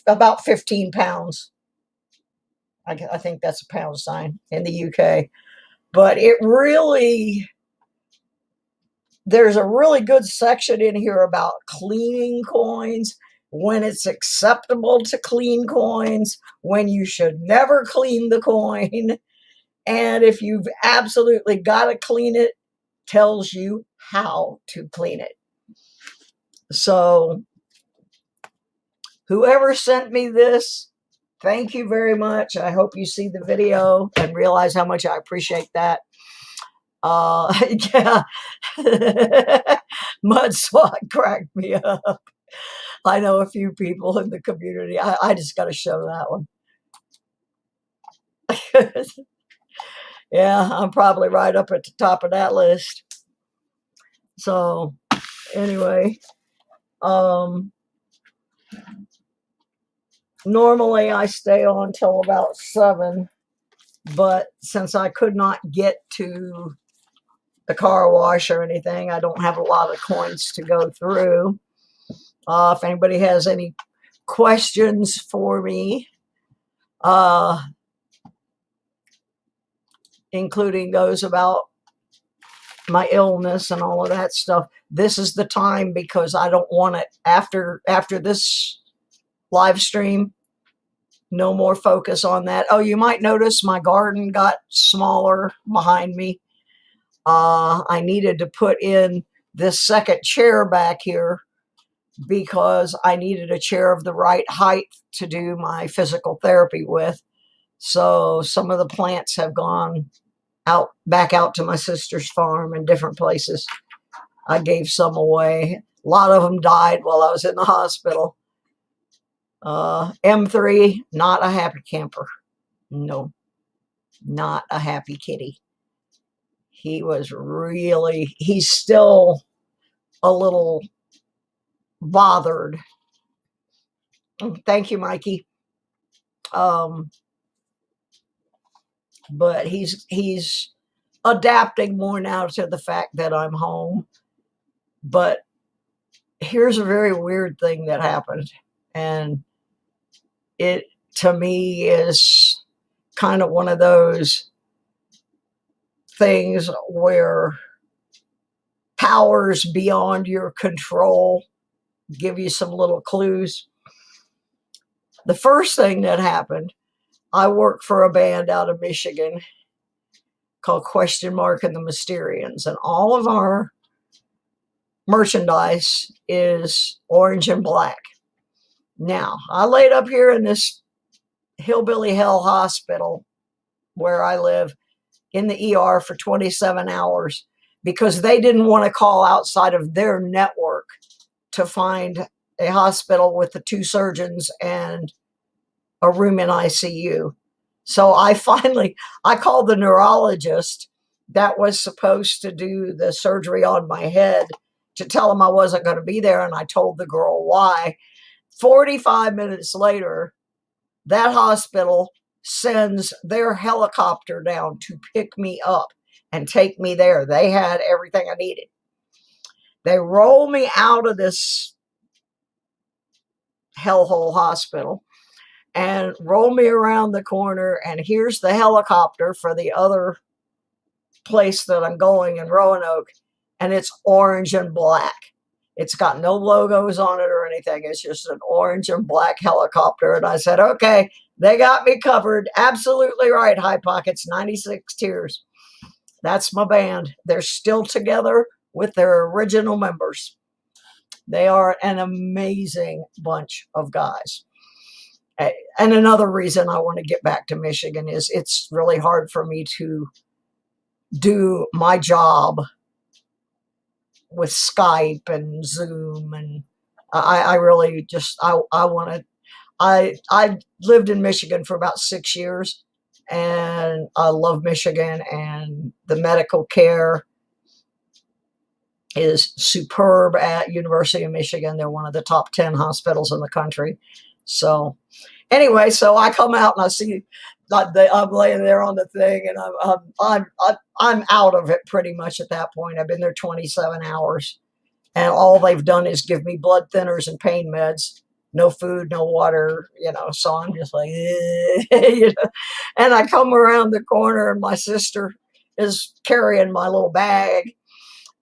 about 15 pounds. I think that's a pound sign in the UK. But there's a really good section in here about cleaning coins, when it's acceptable to clean coins, when you should never clean the coin, and if you've absolutely got to clean it, tells you how to clean it. So whoever sent me this, thank you very much. I hope you see the video and realize how much I appreciate that. Yeah, Mud Swat cracked me up. I know a few people in the community. I just got to show that one. Yeah, I'm probably right up at the top of that list. So anyway, normally I stay on till about 7, but since I could not get to the car wash or anything, I don't have a lot of coins to go through. If anybody has any questions for me, including those about my illness and all of that stuff, this is the time, because I don't want it after this live stream. No more focus on that. Oh, you might notice my garden got smaller behind me. I needed to put in this second chair back here because I needed a chair of the right height to do my physical therapy with. So some of the plants have gone back out to my sister's farm and different places. I gave some away. A lot of them died while I was in the hospital. M3, not a happy camper. No, not a happy kitty. He's still a little bothered. Thank you, Mikey. But he's adapting more now to the fact that I'm home. But here's a very weird thing that happened, and it to me is kind of one of those things where powers beyond your control give you some little clues. The first thing that happened, I work for a band out of Michigan called Question Mark and the Mysterians, and all of our merchandise is orange and black. Now, I laid up here in this hillbilly hell hospital where I live in the ER for 27 hours because they didn't want to call outside of their network to find a hospital with the 2 surgeons and a room in ICU. So I called the neurologist that was supposed to do the surgery on my head to tell him I wasn't going to be there, and I told the girl why. 45 minutes later, that hospital sends their helicopter down to pick me up and take me there. They had everything I needed. They roll me out of this hellhole hospital, and roll me around the corner, and here's the helicopter for the other place that I'm going in Roanoke, and it's orange and black. It's got no logos on it or anything. It's just an orange and black helicopter. And I said, okay, they got me covered. Absolutely right, High Pockets, 96 Tears. That's my band. They're still together with their original members. They are an amazing bunch of guys. And another reason I want to get back to Michigan is it's really hard for me to do my job with Skype and Zoom, and I really just I want to. I lived in Michigan for about 6 years, and I love Michigan, and the medical care is superb at University of Michigan. They're one of the top 10 hospitals in the country. So anyway, so I come out and I see I'm laying there on the thing, and I'm out of it pretty much at that point. I've been there 27 hours, and all they've done is give me blood thinners and pain meds. No food, no water, so I'm just like, and I come around the corner, and my sister is carrying my little bag,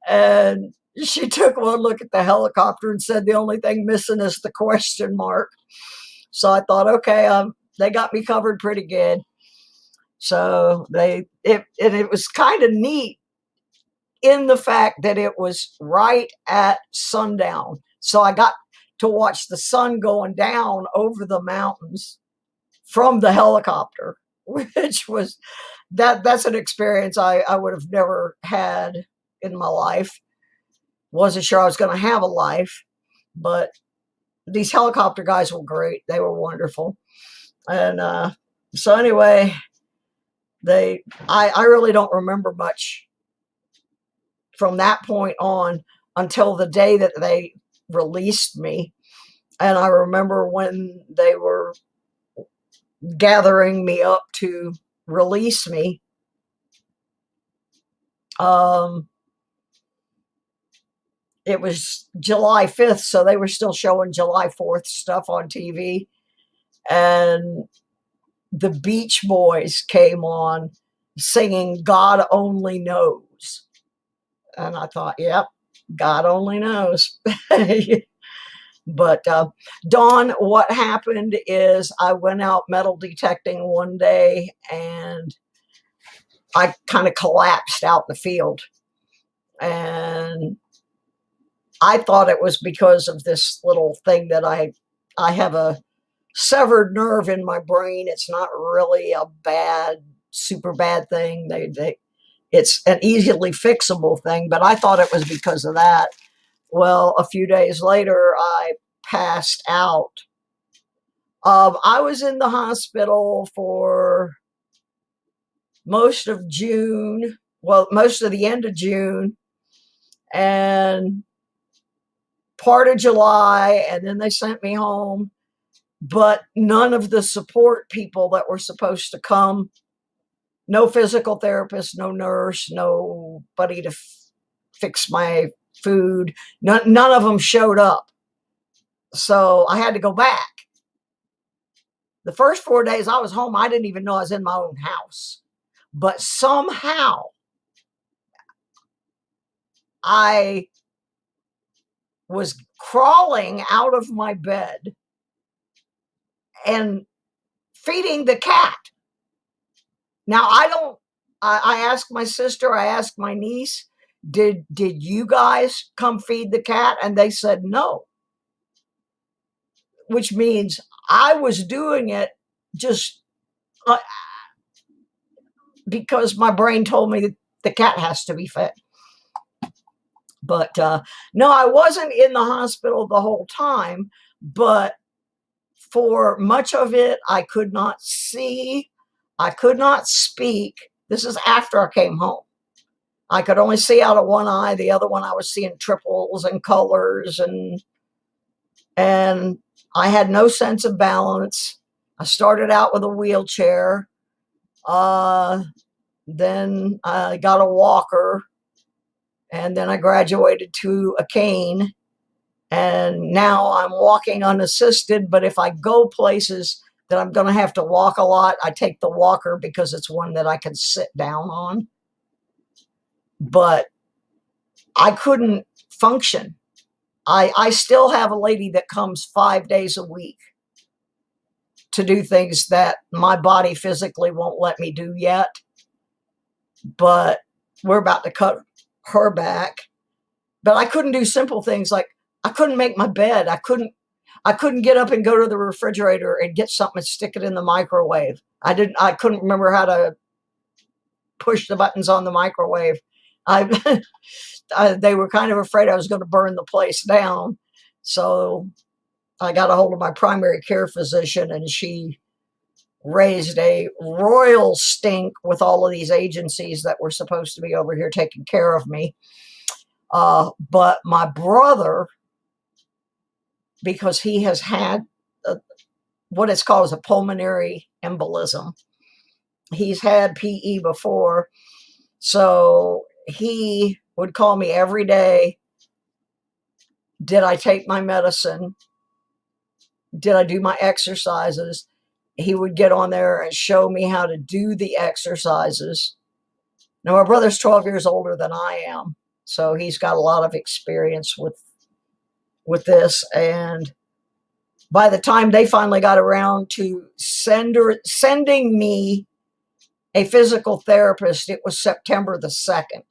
and she took one look at the helicopter and said the only thing missing is the question mark. So I thought, okay, they got me covered pretty good. So it was kind of neat in the fact that it was right at sundown. So I got to watch the sun going down over the mountains from the helicopter, which was that's an experience I would have never had in my life. Wasn't sure I was going to have a life, but these helicopter guys were great. They were wonderful. And so anyway, I really don't remember much from that point on until the day that they released me. And I remember when they were gathering me up to release me. It was July 5th, so they were still showing July 4th stuff on TV. And the Beach Boys came on singing God Only Knows. And I thought, yep, God only knows. But Dawn, what happened is I went out metal detecting one day, and I kind of collapsed out in the field. And I thought it was because of this little thing that I have a severed nerve in my brain. It's not really a super bad thing. It's an easily fixable thing, but I thought it was because of that. Well, a few days later, I passed out. I was in the hospital for most of June, most of the end of June, and part of July, and then they sent me home. But none of the support people that were supposed to come, no physical therapist, no nurse, nobody to fix my food, none of them showed up. So I had to go back. The first 4 days I was home, I didn't even know I was in my own house. But somehow I was crawling out of my bed and feeding the cat. Now, I asked my sister, I asked my niece, did you guys come feed the cat? And they said no. Which means I was doing it just because my brain told me that the cat has to be fed. But no, I wasn't in the hospital the whole time, but for much of it, I could not see, I could not speak. This is after I came home. I could only see out of one eye. The other one, I was seeing triples and colors, and I had no sense of balance. I started out with a wheelchair. Then I got a walker, and then I graduated to a cane. And now I'm walking unassisted, but if I go places that I'm going to have to walk a lot, I take the walker because it's one that I can sit down on. But I couldn't function. I still have a lady that comes 5 days a week to do things that my body physically won't let me do yet. But we're about to cut her back. But I couldn't do simple things like I couldn't make my bed. I couldn't get up and go to the refrigerator and get something and stick it in the microwave. I couldn't remember how to push the buttons on the microwave. They were kind of afraid I was going to burn the place down. So I got a hold of my primary care physician, and she raised a royal stink with all of these agencies that were supposed to be over here taking care of me. But my brother, because he has had what it's called as a pulmonary embolism, he's had PE before, so he would call me every day. Did I take my medicine? Did I do my exercises? He would get on there and show me how to do the exercises. Now, my brother's 12 years older than I am, so he's got a lot of experience with this. And by the time they finally got around to sending me a physical therapist, it was September the 2nd.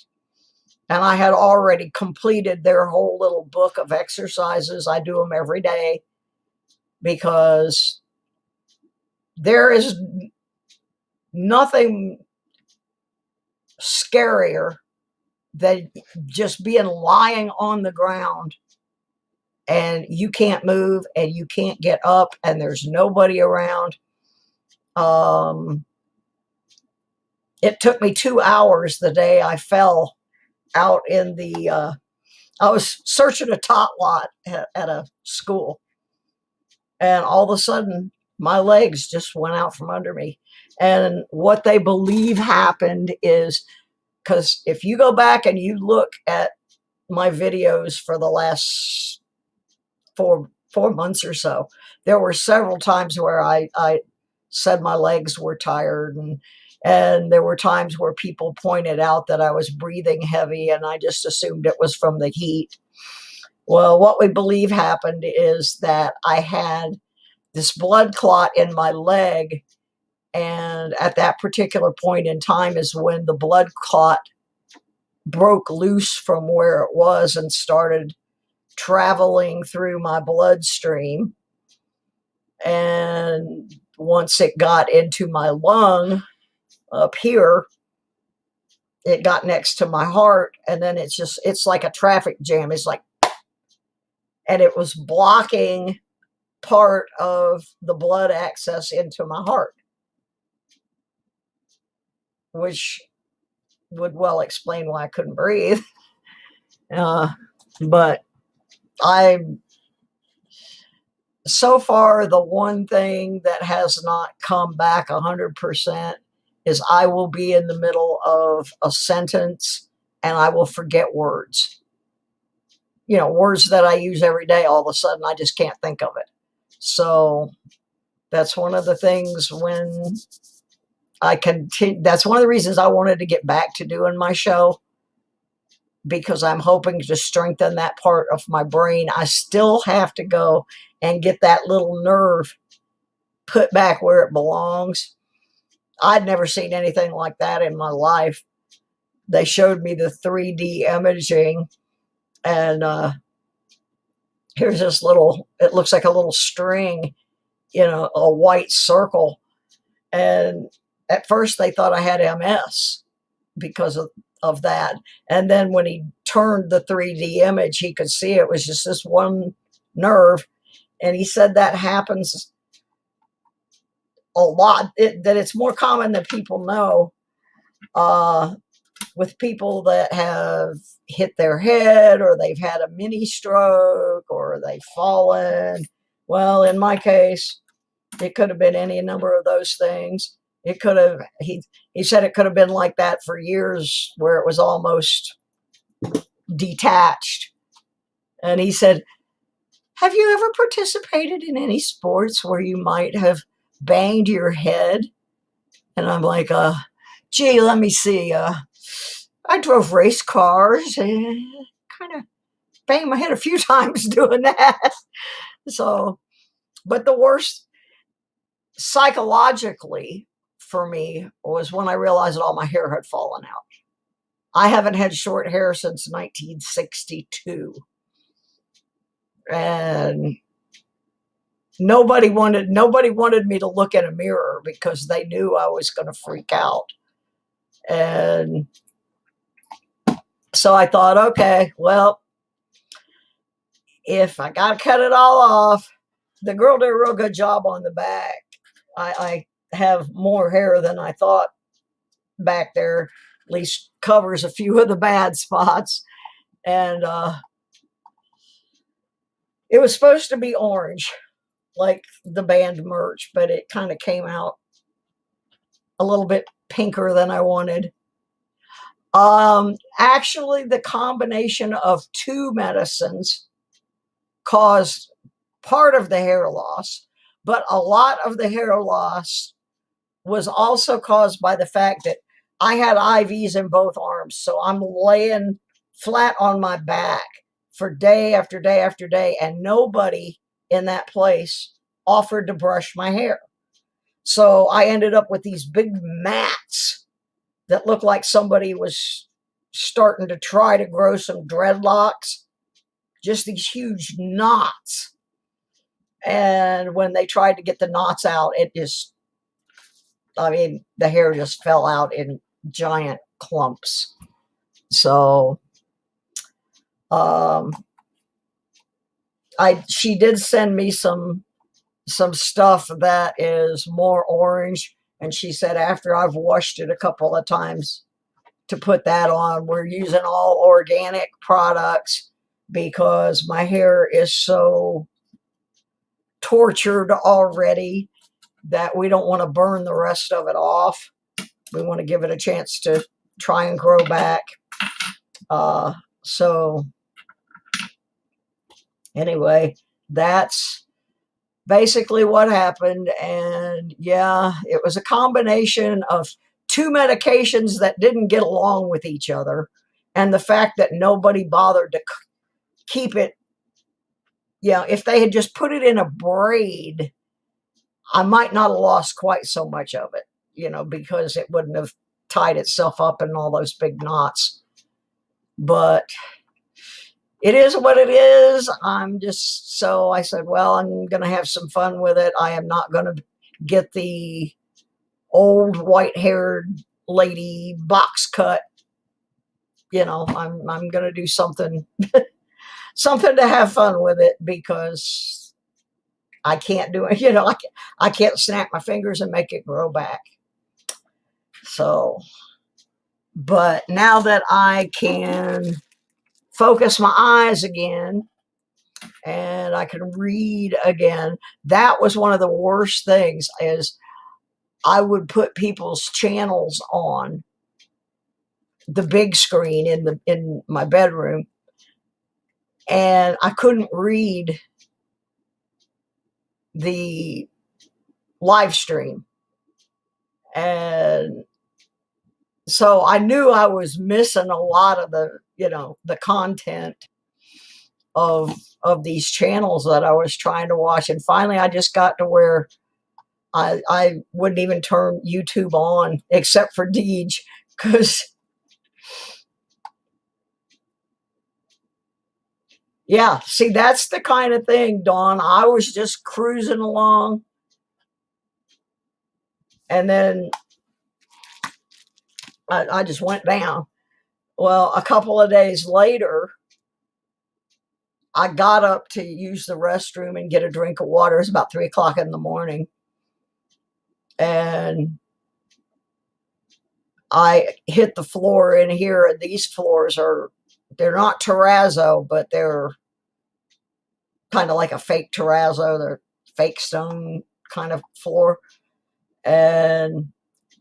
And I had already completed their whole little book of exercises. I do them every day because there is nothing scarier than just being lying on the ground and you can't move and you can't get up and there's nobody around. It took me 2 hours the day I fell out in the, I was searching a tot lot at a school, and all of a sudden my legs just went out from under me. And what they believe happened is, because if you go back and you look at my videos for the last four months or so, there were several times where I said my legs were tired, and there were times where people pointed out that I was breathing heavy, and I just assumed it was from the heat. Well, what we believe happened is that I had this blood clot in my leg, and at that particular point in time is when the blood clot broke loose from where it was and started traveling through my bloodstream. And once it got into my lung up here, it got next to my heart, and then it's like a traffic jam. It's like, and it was blocking part of the blood access into my heart, which would well explain why I couldn't breathe. But so far, the one thing that has not come back 100% is I will be in the middle of a sentence and I will forget words. You know, words that I use every day, all of a sudden I just can't think of it. So that's one of the things when I continue. That's one of the reasons I wanted to get back to doing my show, because I'm hoping to strengthen that part of my brain. I still have to go and get that little nerve put back where it belongs. I'd never seen anything like that in my life. They showed me the 3D imaging, and here's this little, it looks like a little string, you know, a white circle. And at first they thought I had MS because of that. And then when he turned the 3D image, he could see it was just this one nerve. And he said that happens a lot, that it's more common than people know, with people that have hit their head, or they've had a mini stroke, or they've fallen. Well, in my case, it could have been any number of those things. It could have, he said it could have been like that for years, where it was almost detached. And he said, have you ever participated in any sports where you might have banged your head? And I'm like, gee, let me see. I drove race cars and kind of banged my head a few times doing that. So, but the worst psychologically for me was when I realized that all my hair had fallen out. I haven't had short hair since 1962. And nobody wanted me to look in a mirror because they knew I was going to freak out. And so I thought, okay, well, if I got to cut it all off, the girl did a real good job on the back. I have more hair than I thought back there, at least covers a few of the bad spots. And it was supposed to be orange, like the band merch, but it kind of came out a little bit pinker than I wanted. Actually, the combination of two medicines caused part of the hair loss, but a lot of the hair loss was also caused by the fact that I had IVs in both arms. So I'm laying flat on my back for day after day after day, and nobody in that place offered to brush my hair. So I ended up with these big mats that looked like somebody was starting to try to grow some dreadlocks, just these huge knots. And when they tried to get the knots out, the hair just fell out in giant clumps. So, she did send me some stuff that is more orange. And she said, after I've washed it a couple of times, to put that on. We're using all organic products because my hair is so tortured already that we don't want to burn the rest of it off. We want to give it a chance to try and grow back. So anyway, that's basically what happened. And yeah, it was a combination of two medications that didn't get along with each other, and the fact that nobody bothered to keep it. If they had just put it in a braid, I might not have lost quite so much of it, because it wouldn't have tied itself up in all those big knots. But it is what it is. So I said, well, I'm going to have some fun with it. I am not going to get the old white-haired lady box cut. I'm going to do something to have fun with it, because I can't do it. I can't snap my fingers and make it grow back. So, but now that I can focus my eyes again and I can read again, that was one of the worst things. Is I would put people's channels on the big screen in my bedroom, and I couldn't read the live stream. And so I knew I was missing a lot of the content of these channels that I was trying to watch. And finally I just got to where I wouldn't even turn YouTube on except for Deej, because yeah, see, that's the kind of thing, Dawn. I was just cruising along, and then I just went down. Well, a couple of days later, I got up to use the restroom and get a drink of water. It was about 3 o'clock in the morning. And I hit the floor in here, and these floors they're not terrazzo, but they're kind of like a fake terrazzo. They're fake stone kind of floor. And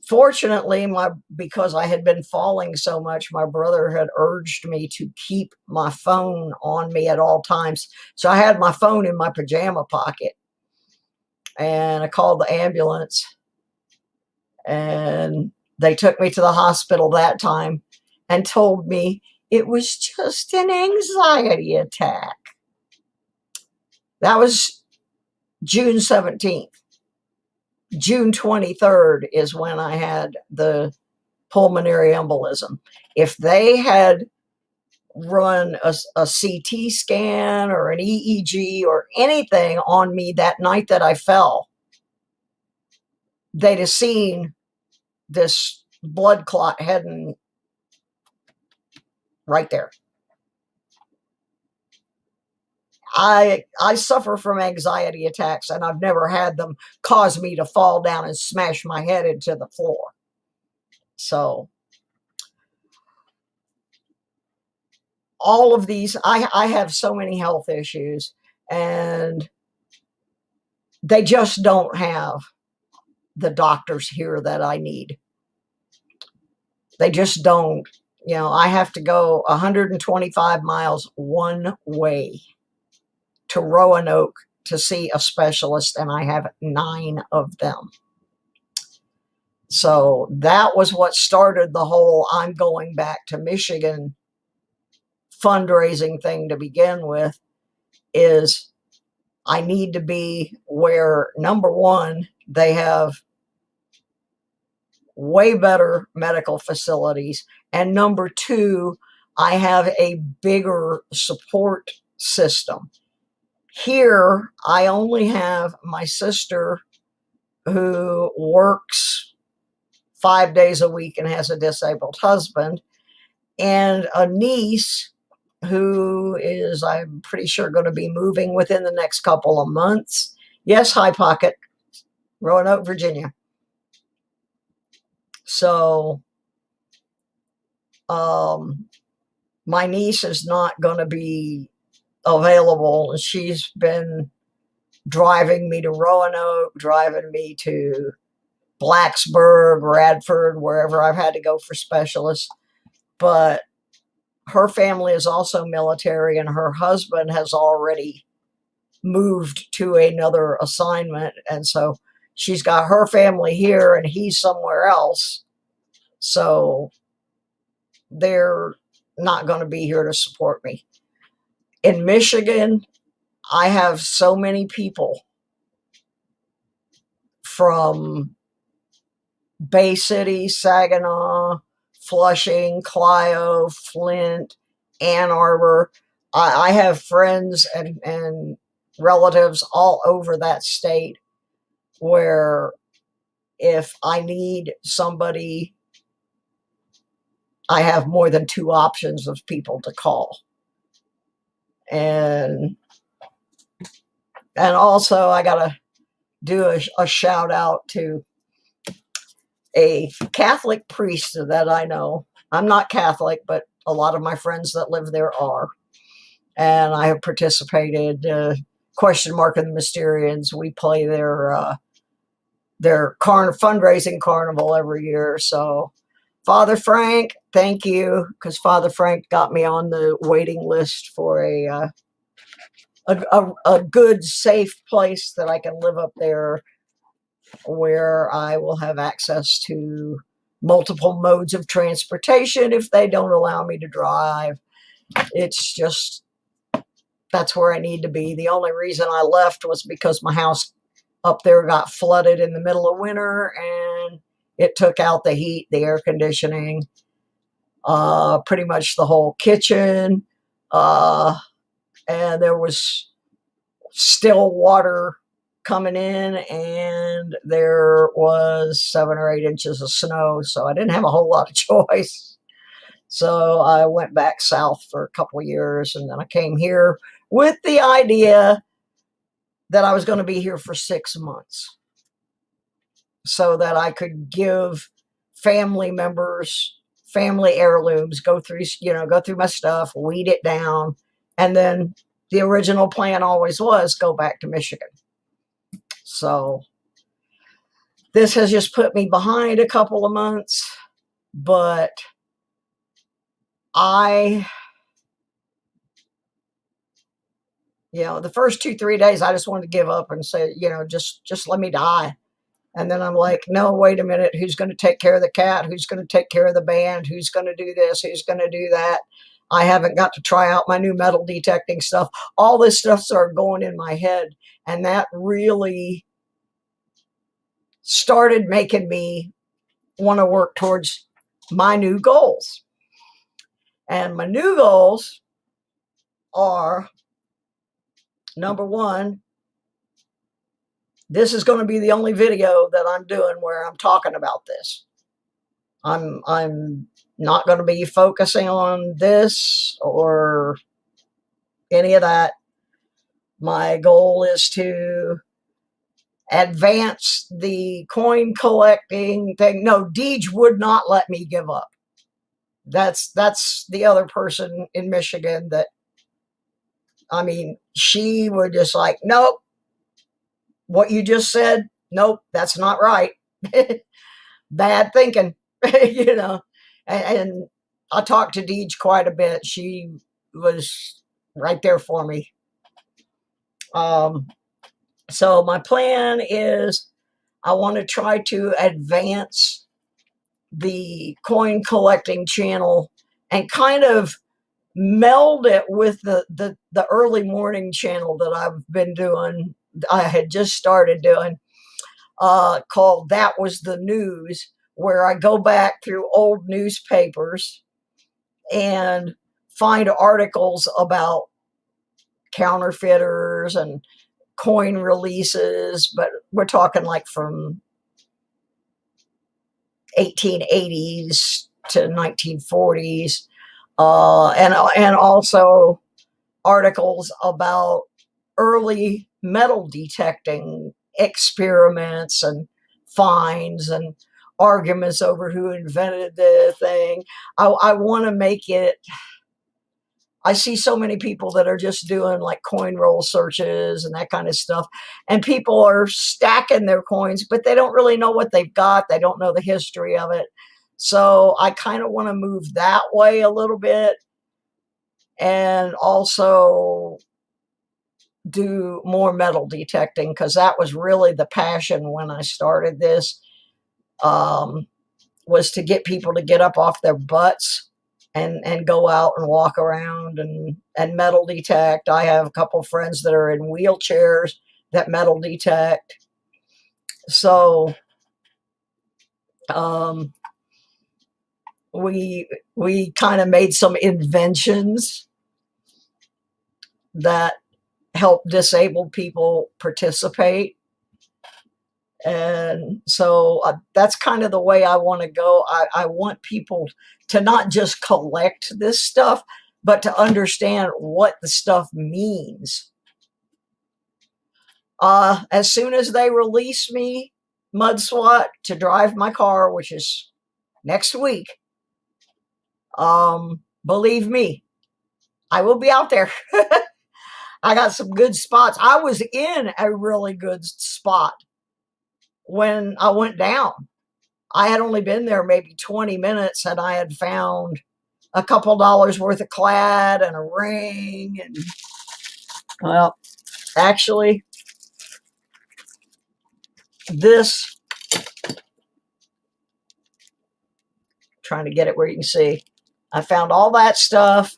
Fortunately, because I had been falling so much, my brother had urged me to keep my phone on me at all times. So I had my phone in my pajama pocket, and I called the ambulance, and they took me to the hospital that time and told me it was just an anxiety attack. That was June 17th. June 23rd is when I had the pulmonary embolism. If they had run a CT scan or an EEG or anything on me that night that I fell, they'd have seen this blood clot heading right there. I suffer from anxiety attacks, and I've never had them cause me to fall down and smash my head into the floor. So all of these, I have so many health issues, and they just don't have the doctors here that I need. They just don't. You know, I have to go 125 miles one way to Roanoke to see a specialist, and I have 9 of them. So that was what started the whole I'm going back to Michigan fundraising thing to begin with, is I need to be where, number one, they have way better medical facilities, and number two, I have a bigger support system. Here, I only have my sister, who works 5 days a week and has a disabled husband, and a niece who is, I'm pretty sure, going to be moving within the next couple of months. Yes, High Pocket, Roanoke, Virginia. So, my niece is not going to be available. She's been driving me to Roanoke, driving me to Blacksburg, Radford, wherever I've had to go for specialists. But her family is also military, and her husband has already moved to another assignment. And so she's got her family here and he's somewhere else. So they're not going to be here to support me. In Michigan, I have so many people from Bay City, Saginaw, Flushing, Clio, Flint, Ann Arbor. I have friends and relatives all over that state, where if I need somebody, I have more than 2 options of people to call. And also, I got to do a shout out to a Catholic priest that I know. I'm not Catholic, but a lot of my friends that live there are. And I have participated, Question Mark and the Mysterians. We play their fundraising carnival every year. So Father Frank, thank you, because Father Frank got me on the waiting list for a good, safe place that I can live up there, where I will have access to multiple modes of transportation if they don't allow me to drive. It's just, that's where I need to be. The only reason I left was because my house up there got flooded in the middle of winter, and it took out the heat, the air conditioning, pretty much the whole kitchen, and there was still water coming in, and there was 7 or 8 inches of snow, so I didn't have a whole lot of choice. So I went back south for a couple of years, and then I came here with the idea that I was going to be here for 6 months, so that I could give family members family heirlooms, go through my stuff, weed it down, and then the original plan always was go back to Michigan. So this has just put me behind a couple of months, but the first 2-3 days, I just wanted to give up and say, just let me die. And then I'm like, no, wait a minute. Who's going to take care of the cat? Who's going to take care of the band? Who's going to do this? Who's going to do that? I haven't got to try out my new metal detecting stuff. All this stuff started going in my head. And that really started making me want to work towards my new goals. And my new goals are, number one, this is going to be the only video that I'm doing where I'm talking about this. I'm not going to be focusing on this or any of that. My goal is to advance the coin collecting thing. No, Deej would not let me give up. That's the other person in Michigan that, she would just like, nope, what you just said, nope, that's not right. Bad thinking, And I talked to Deej quite a bit. She was right there for me. So my plan is I want to try to advance the coin collecting channel and kind of meld it with the early morning channel that I've been doing. I had just started doing, called That Was the News, where I go back through old newspapers and find articles about counterfeiters and coin releases, but we're talking like from 1880s to 1940s, and also articles about early metal detecting experiments and finds and arguments over who invented the thing. I want to make it. I see so many people that are just doing like coin roll searches and that kind of stuff. And people are stacking their coins, but they don't really know what they've got. They don't know the history of it. So I kind of want to move that way a little bit, and also do more metal detecting, because that was really the passion when I started this, was to get people to get up off their butts and go out and walk around and metal detect. I have a couple of friends that are in wheelchairs that metal detect. So we kind of made some inventions that help disabled people participate. And so that's kind of the way I want to go. I want people to not just collect this stuff, but to understand what the stuff means. As soon as they release me, Mud SWAT, to drive my car, which is next week, believe me, I will be out there. I got some good spots. I was in a really good spot when I went down. I had only been there maybe 20 minutes, and I had found a couple dollars worth of clad and a ring. And, well, actually, this, trying to get it where you can see, I found all that stuff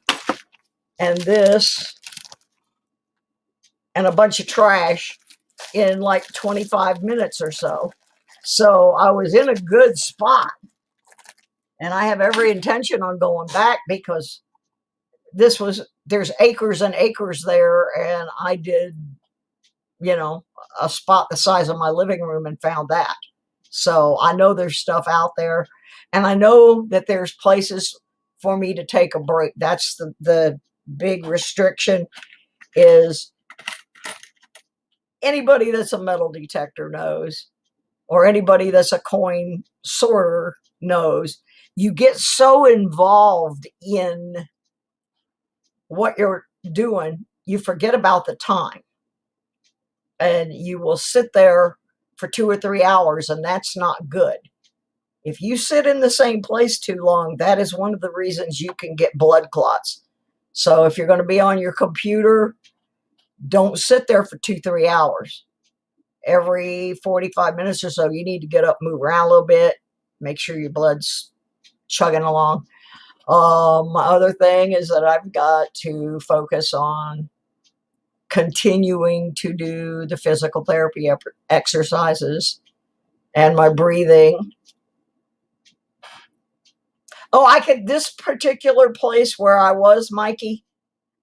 and this and a bunch of trash in like 25 minutes or so. So I was in a good spot, and I have every intention on going back, because there's acres and acres there, and I did, a spot the size of my living room and found that. So I know there's stuff out there, and I know that there's places for me to take a break. That's the big restriction, is anybody that's a metal detector knows, or anybody that's a coin sorter knows, you get so involved in what you're doing, you forget about the time. And you will sit there for 2 or 3 hours, and that's not good. If you sit in the same place too long, that is one of the reasons you can get blood clots. So if you're going to be on your computer, don't sit there for 2-3 hours. Every 45 minutes or so, you need to get up, move around a little bit, make sure your blood's chugging along. My other thing is that I've got to focus on continuing to do the physical therapy exercises and my breathing. Oh, this particular place where I was, Mikey,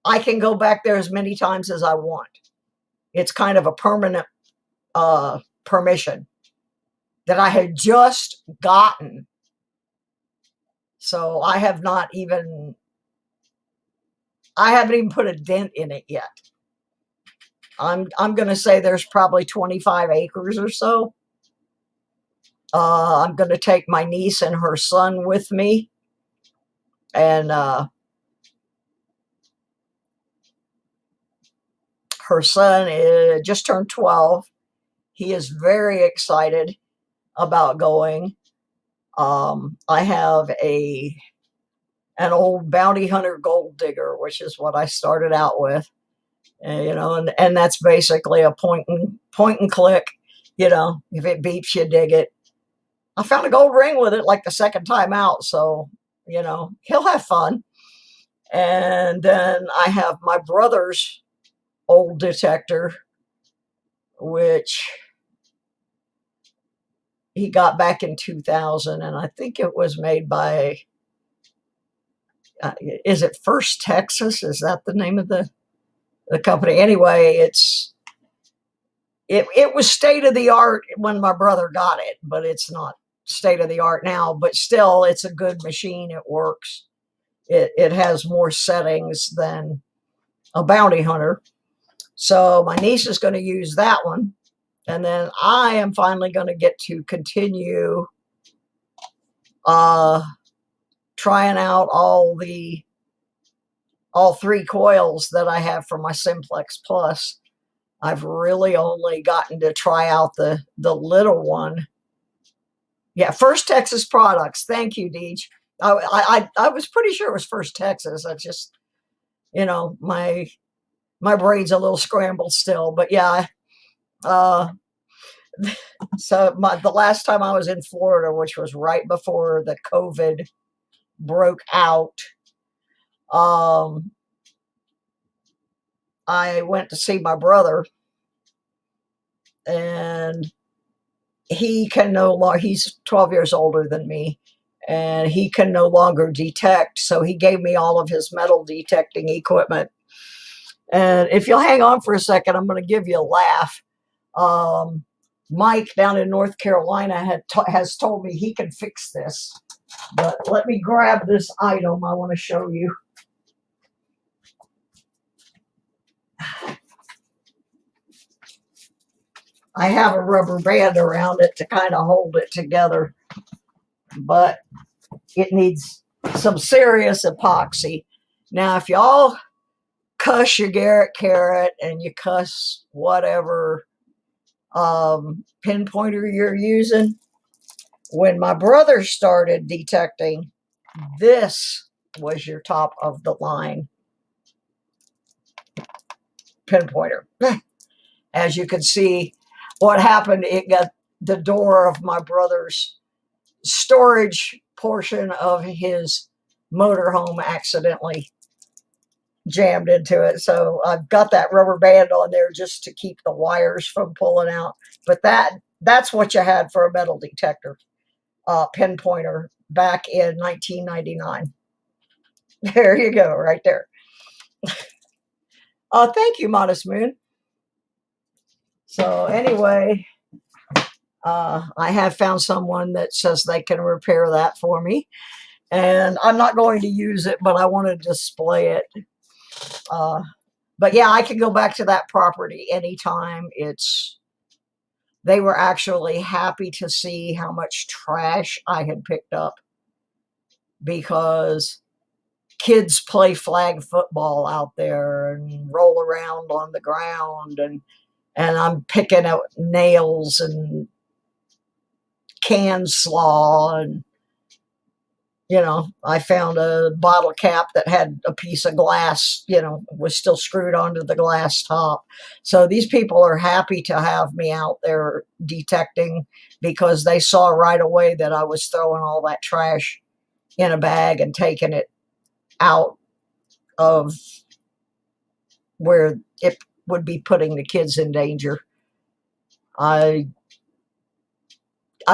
I can go back there as many times as I want. It's kind of a permanent permission that I had just gotten. So I haven't even put a dent in it yet. I'm going to say there's probably 25 acres or so. I'm going to take my niece and her son with me. And her son just turned 12. He is very excited about going. I have an old bounty hunter gold digger, which is what I started out with. And that's basically a point and click. If it beeps, you dig it. I found a gold ring with it like the second time out, so he'll have fun. And then I have my brother's old detector, which he got back in 2000, and I think it was made by is it First Texas? Is that the name of the company? Anyway, it was state of the art when my brother got it, but it's not state of the art now. But still, it's a good machine. It works. It has more settings than a bounty hunter. So my niece is going to use that one. And then I am finally going to get to continue trying out all 3 coils that I have for my Simplex Plus. I've really only gotten to try out the little one. Yeah, First Texas Products. Thank you, Deej. I was pretty sure it was First Texas. I just, my brain's a little scrambled still. But yeah, so the last time I was in Florida, which was right before the COVID broke out, I went to see my brother, and he can no longer, he's 12 years older than me, and he can no longer detect. So he gave me all of his metal detecting equipment. And if you'll hang on for a second, I'm going to give you a laugh. Mike down in North Carolina has told me he can fix this. But let me grab this item I want to show you. I have a rubber band around it to kind of hold it together, but it needs some serious epoxy. Now, if y'all cuss your Garrett Carrot and you cuss whatever pinpointer you're using, when my brother started detecting, this was your top of the line pinpointer. As you can see, what happened, it got the door of my brother's storage portion of his motorhome accidentally jammed into it. So I've got that rubber band on there just to keep the wires from pulling out. But that's what you had for a metal detector pinpointer back in 1999. There you go, right there. Thank you, Modest Moon. So anyway, I have found someone that says they can repair that for me. And I'm not going to use it, but I want to display it. But yeah, I can go back to that property anytime. They were actually happy to see how much trash I had picked up, because kids play flag football out there and roll around on the ground, and I'm picking out nails and canned slaw, and I found a bottle cap that had a piece of glass, was still screwed onto the glass top. So these people are happy to have me out there detecting, because they saw right away that I was throwing all that trash in a bag and taking it out of where it would be putting the kids in danger. I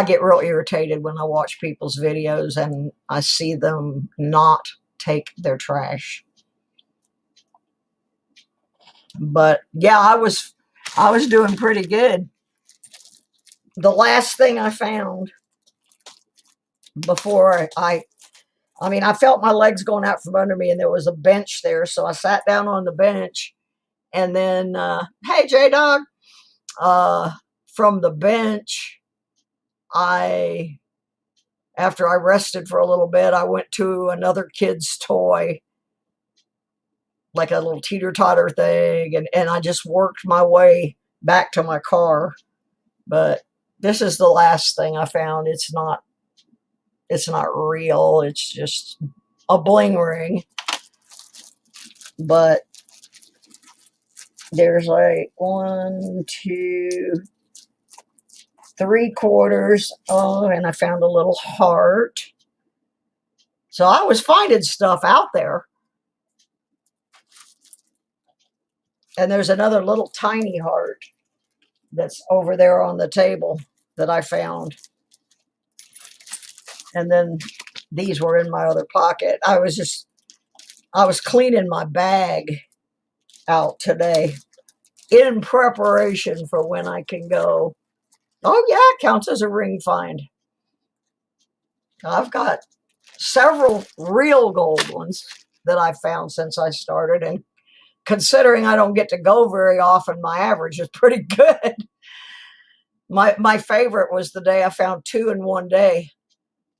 get real irritated when I watch people's videos and I see them not take their trash. But yeah, I was doing pretty good. The last thing I found before I felt my legs going out from under me, and there was a bench there, so I sat down on the bench, and then hey J-Dog, from the bench, after I rested for a little bit, I went to another kid's toy, like a little teeter-totter thing, and I just worked my way back to my car. But this is the last thing I found. It's not real. It's just a bling ring. But there's like 1, 2, 3/4. Oh, and I found a little heart. So I was finding stuff out there. And there's another little tiny heart that's over there on the table that I found. And then these were in my other pocket. I was cleaning my bag out today in preparation for when I can go. Oh yeah, it counts as a ring find. I've got several real gold ones that I've found since I started, and considering I don't get to go very often, my average is pretty good. My favorite was the day I found 2 in one day,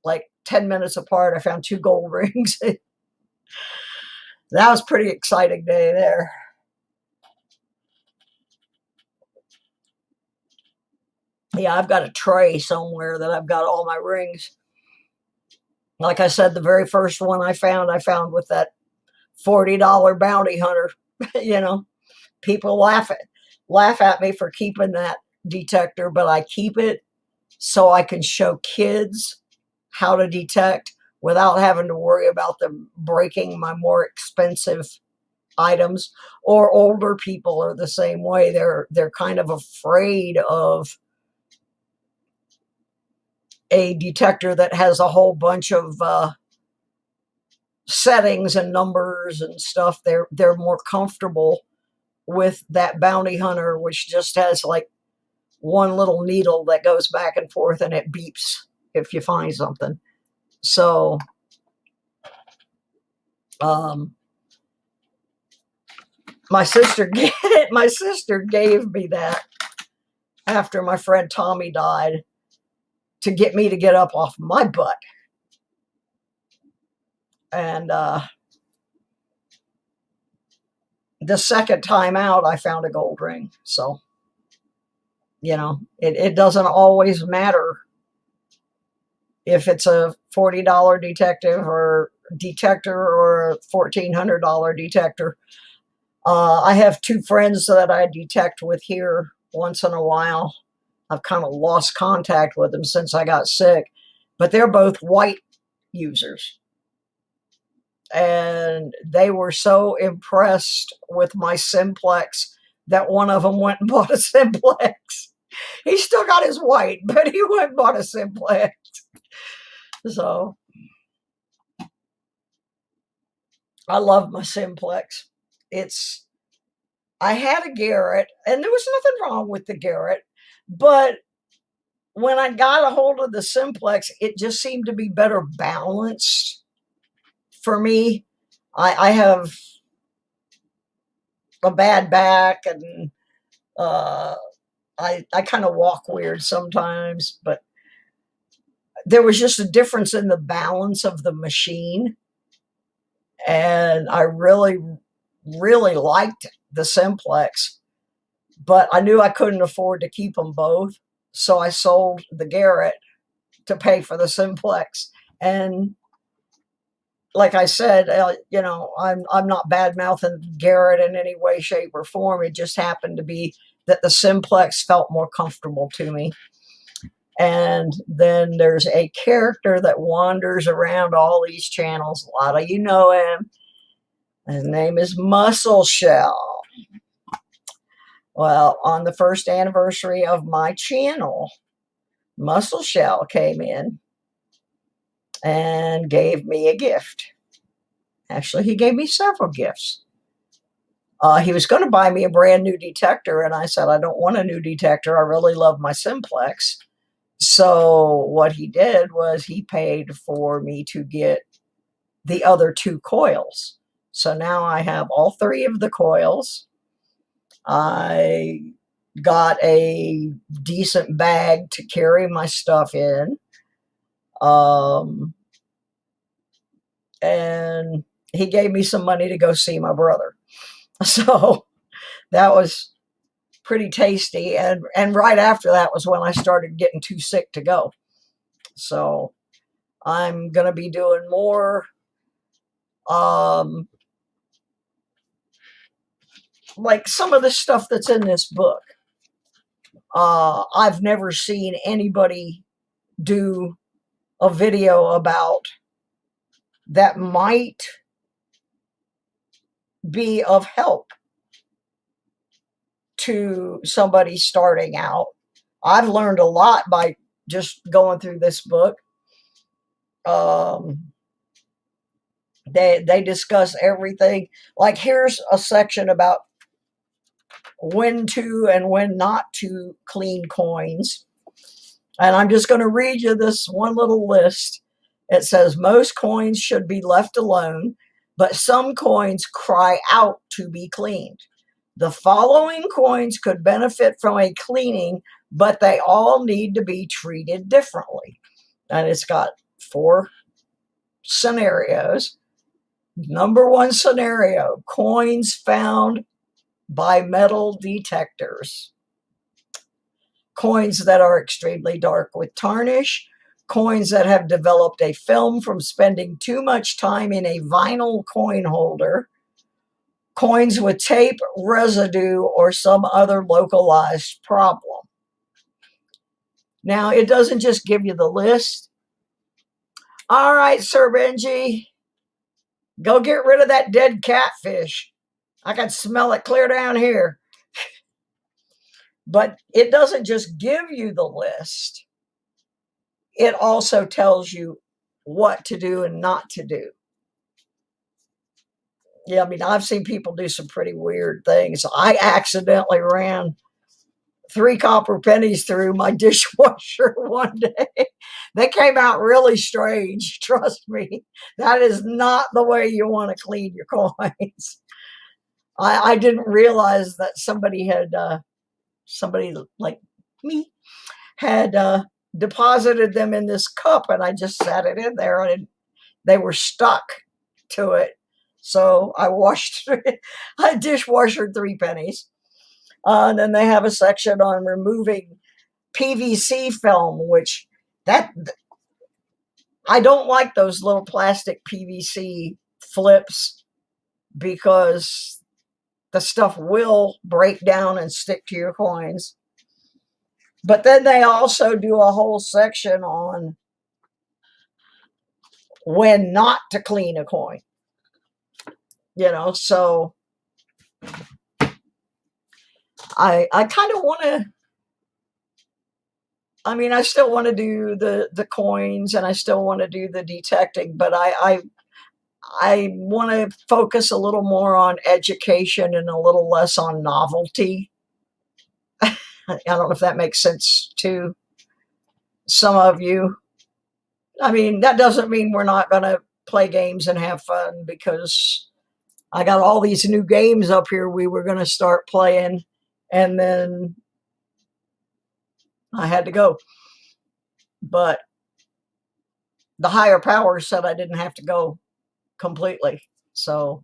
like 10 minutes apart. I found 2 gold rings. That was a pretty exciting day there. Yeah, I've got a tray somewhere that I've got all my rings. Like I said, the very first one I found with that $40 bounty hunter. People laugh at me for keeping that detector, but I keep it so I can show kids how to detect without having to worry about them breaking my more expensive items. Or older people are the same way. They're kind of afraid of a detector that has a whole bunch of settings and numbers and stuff. They're more comfortable with that bounty hunter, which just has like one little needle that goes back and forth and it beeps if you find something. So my sister gave me that after my friend Tommy died, to get me to get up off my butt. And the second time out, I found a gold ring. So, it doesn't always matter if it's a $40 detector or a $1,400 detector. I have 2 friends that I detect with here once in a while. I've kind of lost contact with them since I got sick, but they're both white users. And they were so impressed with my simplex that one of them went and bought a simplex. He still got his white, but he went and bought a simplex. So I love my simplex. I had a Garrett, and there was nothing wrong with the Garrett, but when I got a hold of the simplex, it just seemed to be better balanced for me. I have a bad back, and I kind of walk weird sometimes, but there was just a difference in the balance of the machine, and I really, really liked the simplex. but I knew I couldn't afford to keep them both. So I sold the Garrett to pay for the Simplex. And like I said, I'm not bad mouthing Garrett in any way, shape, or form. It just happened to be that the Simplex felt more comfortable to me. And then there's a character that wanders around all these channels. A lot of you know him. His name is Muscle Shell. Well, on the first anniversary of my channel, Muscle Shell came in and gave me a gift. Actually, he gave me several gifts. He was going to buy me a brand new detector, and I said, I don't want a new detector. I really love my Simplex. So what he did was he paid for me to get the other 2 coils. So now I have all 3 of the coils. I got a decent bag to carry my stuff in. And he gave me some money to go see my brother. So that was pretty tasty. And right after that was when I started getting too sick to go. So I'm going to be doing more like some of the stuff that's in this book. I've never seen anybody do a video about that might be of help to somebody starting out. I've learned a lot by just going through this book. They discuss everything. Like here's a section about when to and when not to clean coins. And I'm just going to read you this one little list. It says most coins should be left alone, but some coins cry out to be cleaned. The following coins could benefit from a cleaning, but they all need to be treated differently. And it's got 4 scenarios. Number 1 scenario, coins found by metal detectors. Coins that are extremely dark with tarnish, coins that have developed a film from spending too much time in a vinyl coin holder, coins with tape, residue, or some other localized problem. Now, it doesn't just give you the list. All right, Sir Benji, go get rid of that dead catfish. I can smell it clear down here. But it doesn't just give you the list. It also tells you what to do and not to do. Yeah, I mean, I've seen people do some pretty weird things. I accidentally ran 3 copper pennies through my dishwasher one day. They came out really strange. Trust me. That is not the way you want to clean your coins. I didn't realize that somebody like me had deposited them in this cup, and I just sat it in there, and they were stuck to it. So I washed it. I dishwashered 3 pennies. And then they have a section on removing PVC film, which I don't like those little plastic PVC flips because the stuff will break down and stick to your coins. But then they also do a whole section on when not to clean a coin. So I kind of want to, I still want to do the coins, and I still want to do the detecting, but I want to focus a little more on education and a little less on novelty. I don't know if that makes sense to some of you. That doesn't mean we're not going to play games and have fun, because I got all these new games up here we were going to start playing, and then I had to go. But the higher power said I didn't have to go completely. So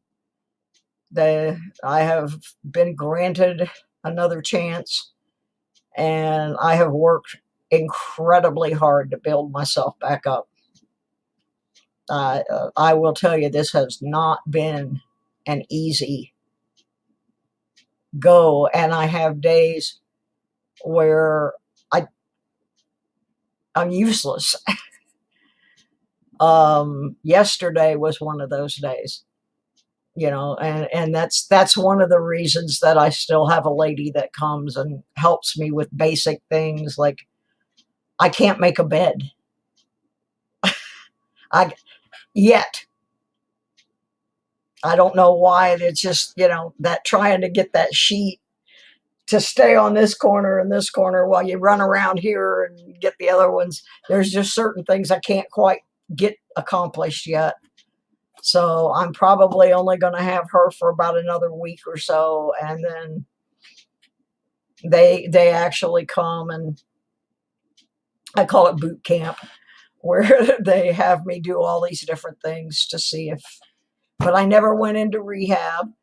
I have been granted another chance. And I have worked incredibly hard to build myself back up. I will tell you, this has not been an easy go. And I have days where I'm useless. Yesterday was one of those days, and that's one of the reasons that I still have a lady that comes and helps me with basic things. Like, I can't make a bed. I Yet. I don't know why. It's just, that trying to get that sheet to stay on this corner and this corner while you run around here and get the other ones. There's just certain things I can't quite get accomplished yet. So I'm probably only going to have her for about another week or so. And then they actually come, and I call it boot camp, where they have me do all these different things to see but I never went into rehab.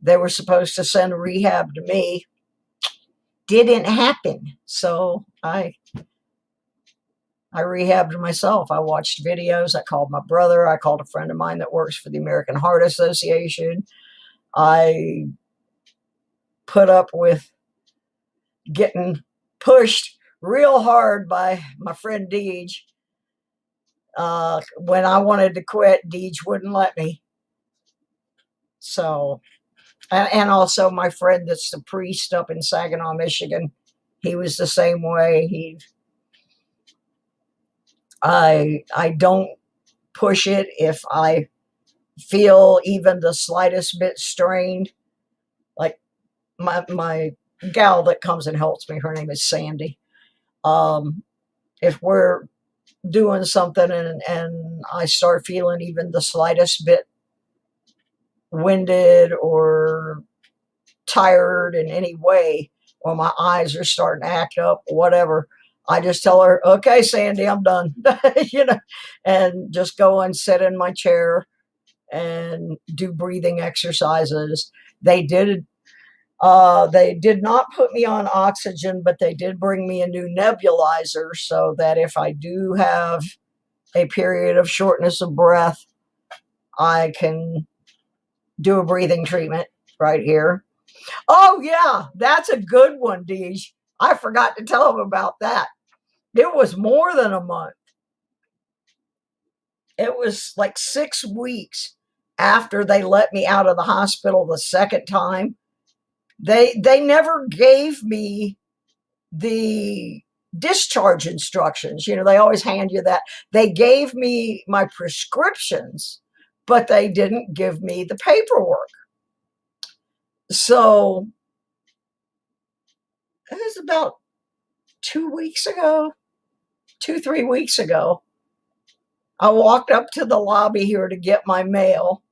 They were supposed to send rehab to me. Didn't happen. So I rehabbed myself. I watched videos. I called my brother. I called a friend of mine that works for the American Heart Association. I put up with getting pushed real hard by my friend Deej. When I wanted to quit, Deej wouldn't let me. So, and also my friend that's the priest up in Saginaw, Michigan, he was the same way. I don't push it if I feel even the slightest bit strained. Like my gal that comes and helps me, her name is Sandy. If we're doing something and I start feeling even the slightest bit winded or tired in any way, or my eyes are starting to act up, whatever, I just tell her, okay, Sandy, I'm done, and just go and sit in my chair and do breathing exercises. They did not put me on oxygen, but they did bring me a new nebulizer so that if I do have a period of shortness of breath, I can do a breathing treatment right here. Oh, yeah, that's a good one, Deej. I forgot to tell him about that. It was more than a month. It was like 6 weeks after they let me out of the hospital the second time. They never gave me the discharge instructions. They always hand you that. They gave me my prescriptions, but they didn't give me the paperwork. So it was about 2 weeks ago, 3 weeks ago. I walked up to the lobby here to get my mail,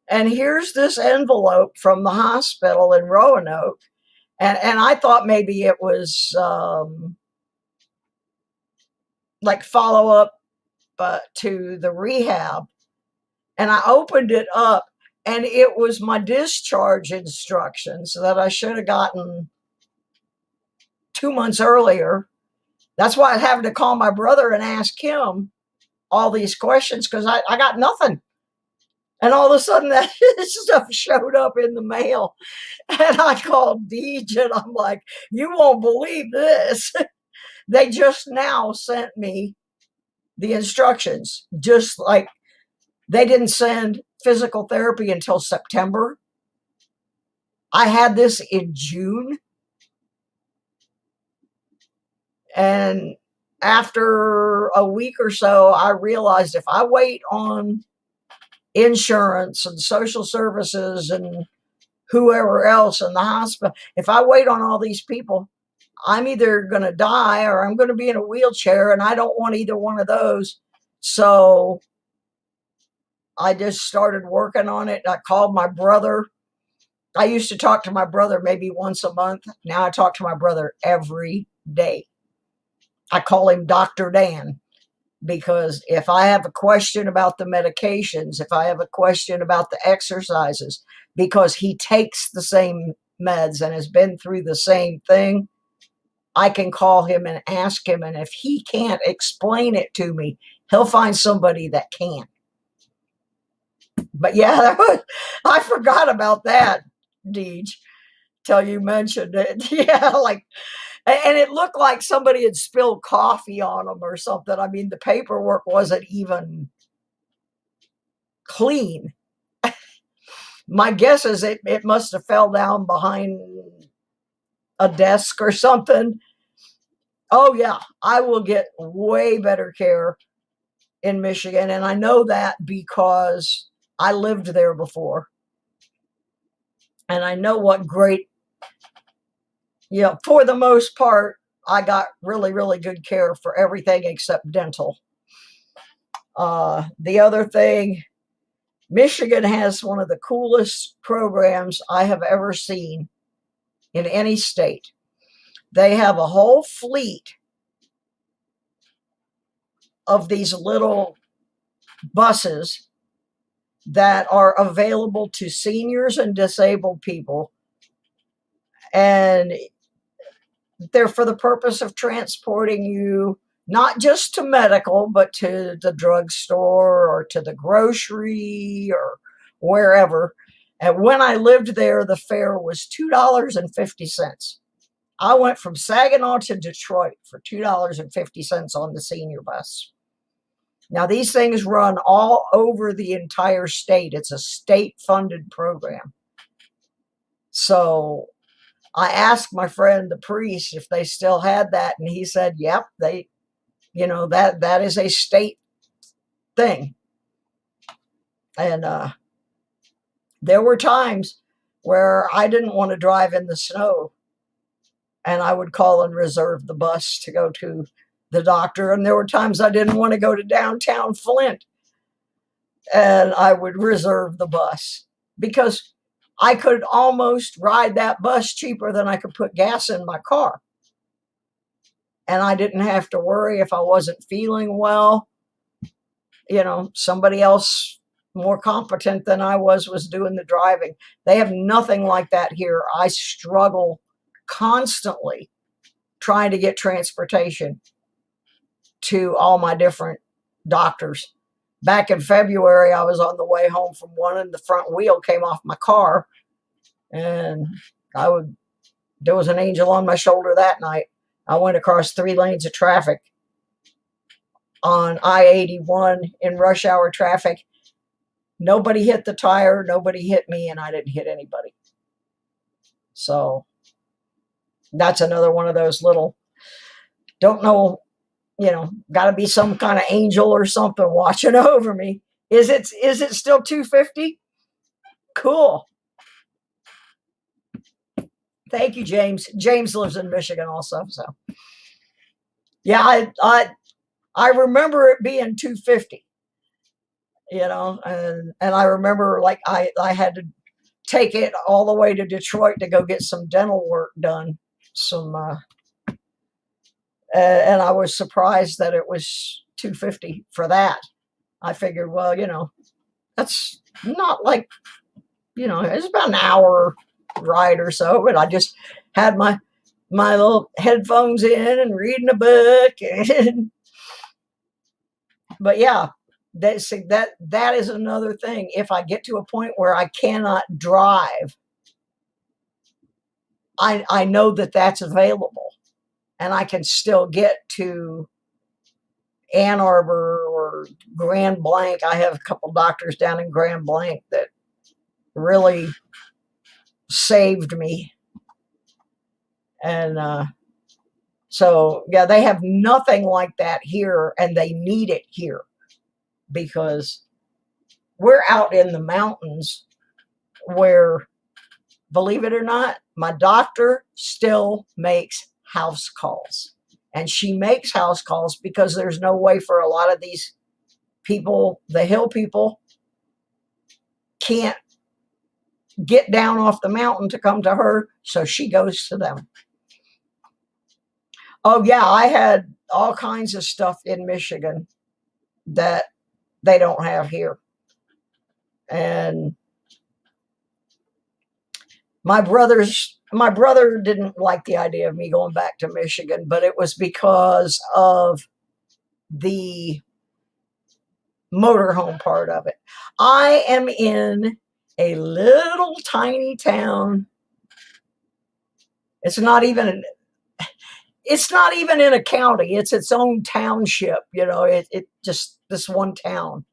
and here's this envelope from the hospital in Roanoke. And I thought maybe it was like follow up to the rehab. And I opened it up, and it was my discharge instructions that I should have gotten 2 months earlier. That's why I was having to call my brother and ask him all these questions, because I got nothing. And all of a sudden that stuff showed up in the mail. And I called Deej, and I'm like, you won't believe this. They just now sent me the instructions. Just like they didn't send physical therapy until September. I had this in June. And after a week or so, I realized if I wait on insurance and social services and whoever else in the hospital, if I wait on all these people, I'm either going to die or I'm going to be in a wheelchair, and I don't want either one of those. So I just started working on it. I called my brother. I used to talk to my brother maybe once a month. Now I talk to my brother every day. I call him Dr. Dan, because if I have a question about the medications, if I have a question about the exercises, because he takes the same meds and has been through the same thing, I can call him and ask him. And if he can't explain it to me, he'll find somebody that can. But yeah, I forgot about that, Deej, till you mentioned it. Yeah, like, and it looked like somebody had spilled coffee on them or something. I mean, the paperwork wasn't even clean. My guess is it must have fell down behind a desk or something. Oh yeah, I will get way better care in Michigan, and I know that because I lived there before, and I know what great, for the most part, I got really, really good care for everything except dental. The other thing, Michigan has one of the coolest programs I have ever seen in any state. They have a whole fleet of these little buses that are available to seniors and disabled people. And they're for the purpose of transporting you not just to medical, but to the drugstore or to the grocery or wherever. And when I lived there, the fare was $2.50. I went from Saginaw to Detroit for $2.50 on the senior bus. Now, these things run all over the entire state. It's a state-funded program. So I asked my friend, the priest, if they still had that, and he said, yep, that is a state thing. And there were times where I didn't want to drive in the snow, and I would call and reserve the bus to go to the doctor. And there were times I didn't want to go to downtown Flint, and I would reserve the bus because I could almost ride that bus cheaper than I could put gas in my car. And I didn't have to worry if I wasn't feeling well. Somebody else more competent than I was doing the driving. They have nothing like that here. I struggle constantly trying to get transportation to all my different doctors. Back in February, I was on the way home from one, and the front wheel came off my car, and there was an angel on my shoulder that night. I went across 3 lanes of traffic on I-81 in rush hour traffic. Nobody hit the tire, nobody hit me, and I didn't hit anybody. So that's another one of those little, don't know, got to be some kind of angel or something watching over me. Is it still 250? Cool. Thank you, James. James lives in Michigan also. So yeah, I remember it being 250, and I remember like I had to take it all the way to Detroit to go get some dental work done. And I was surprised that it was 250 for that. I figured, well, that's not like, it's about an hour ride or so, but I just had my little headphones in and reading a book. But yeah, that is another thing. If I get to a point where I cannot drive, I know that that's available, and I can still get to Ann Arbor or Grand Blanc. I have a couple doctors down in Grand Blanc that really saved me. And so, yeah, they have nothing like that here, and they need it here because we're out in the mountains where, believe it or not, my doctor still makes house calls. And she makes house calls because there's no way for a lot of these people, the hill people, can't get down off the mountain to come to her, so she goes to them. Oh yeah, I had all kinds of stuff in Michigan that they don't have here. And My brother didn't like the idea of me going back to Michigan, but it was because of the motorhome part of it. I am in a little tiny town. It's not even in a county. It's its own township. It just this one town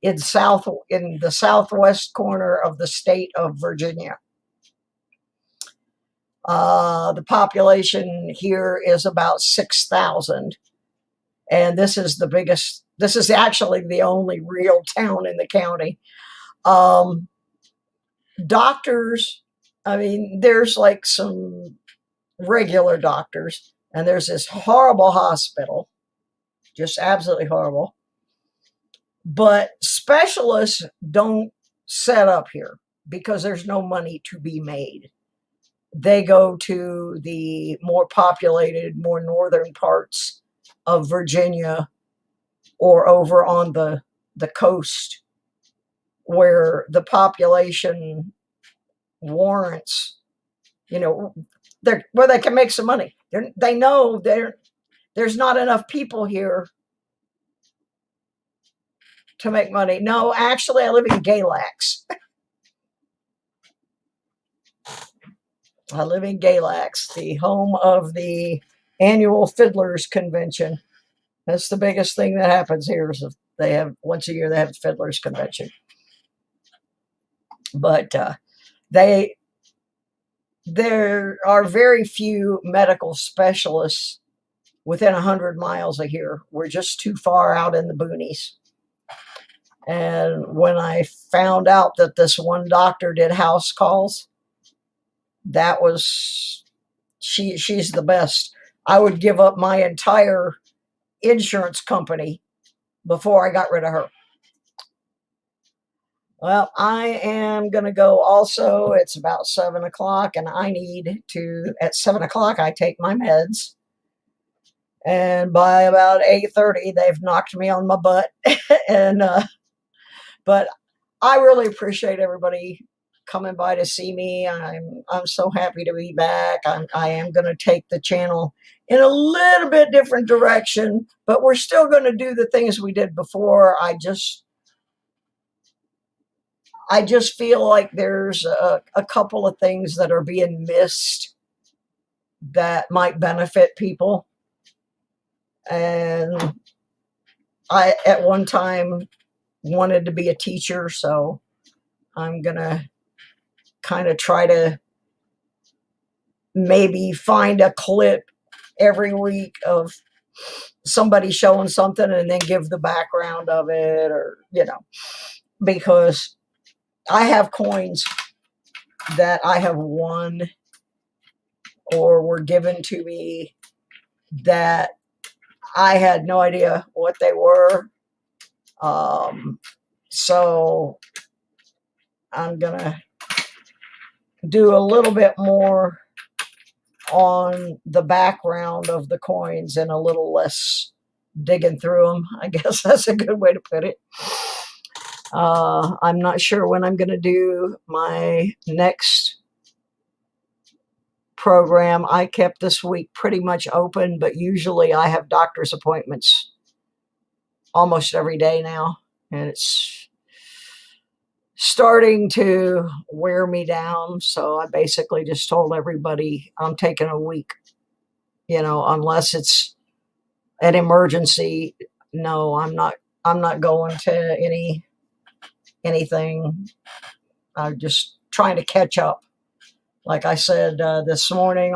in the southwest corner of the state of Virginia. The population here is about 6,000, and this is the biggest. This is actually the only real town in the county. Doctors, I mean, there's like some regular doctors, and there's this horrible hospital, just absolutely horrible. But specialists don't set up here because there's no money to be made. They go to the more populated, more northern parts of Virginia or over on the coast where the population warrants, where they can make some money. They know there's not enough people here to make money. No, actually, I live in Galax. I live in Galax, the home of the annual Fiddlers Convention. That's the biggest thing that happens here. Is they have once a year they have the Fiddlers Convention. But there are very few medical specialists within 100 miles of here. We're just too far out in the boonies. And when I found out that this one doctor did house calls, that was, she's the best. I would give up my entire insurance company before I got rid of her. Well, I am going to go also. It's about 7 o'clock, and I need to, at 7 o'clock, I take my meds. And by about 8:30, they've knocked me on my butt. But I really appreciate everybody coming by to see me. I'm so happy to be back. I am going to take the channel in a little bit different direction, but we're still going to do the things we did before. I just feel like there's a couple of things that are being missed that might benefit people. And I, at one time, wanted to be a teacher, so I'm going to kind of try to maybe find a clip every week of somebody showing something and then give the background of it, or, because I have coins that I have won or were given to me that I had no idea what they were. So I'm going to do a little bit more on the background of the coins and a little less digging through them. I guess that's a good way to put it. I'm not sure when I'm going to do my next program. I kept this week pretty much open, but usually I have doctor's appointments almost every day now, and it's starting to wear me down. So I basically just told everybody I'm taking a week, unless it's an emergency. No, I'm not going to anything. I'm just trying to catch up. Like I said, this morning,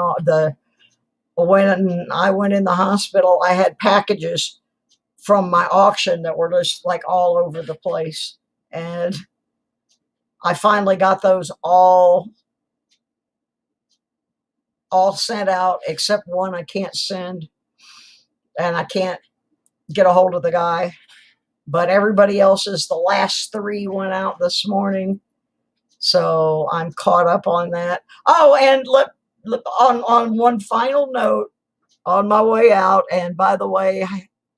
when I went in the hospital, I had packages from my auction that were just like all over the place. And I finally got those all sent out, except one I can't send, and I can't get a hold of the guy. But everybody else's, the last 3 went out this morning. So I'm caught up on that. Oh, and look, on one final note, on my way out, and by the way,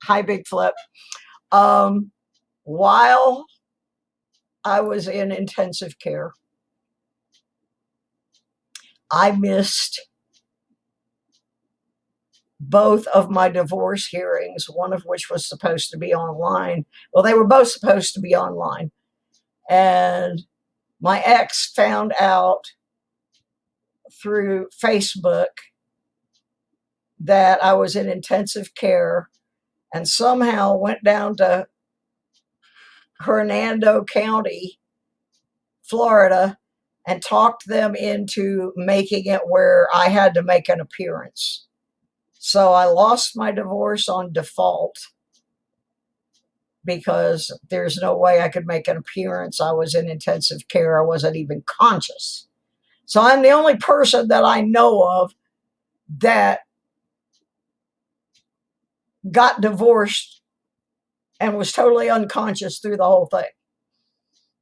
hi, Big Flip. While I was in intensive care, I missed both of my divorce hearings, one of which was supposed to be online. Well, they were both supposed to be online. And my ex found out through Facebook that I was in intensive care and somehow went down to Hernando County, Florida, and talked them into making it where I had to make an appearance. So I lost my divorce on default because there's no way I could make an appearance. I was in intensive care. I wasn't even conscious. So I'm the only person that I know of that got divorced and was totally unconscious through the whole thing.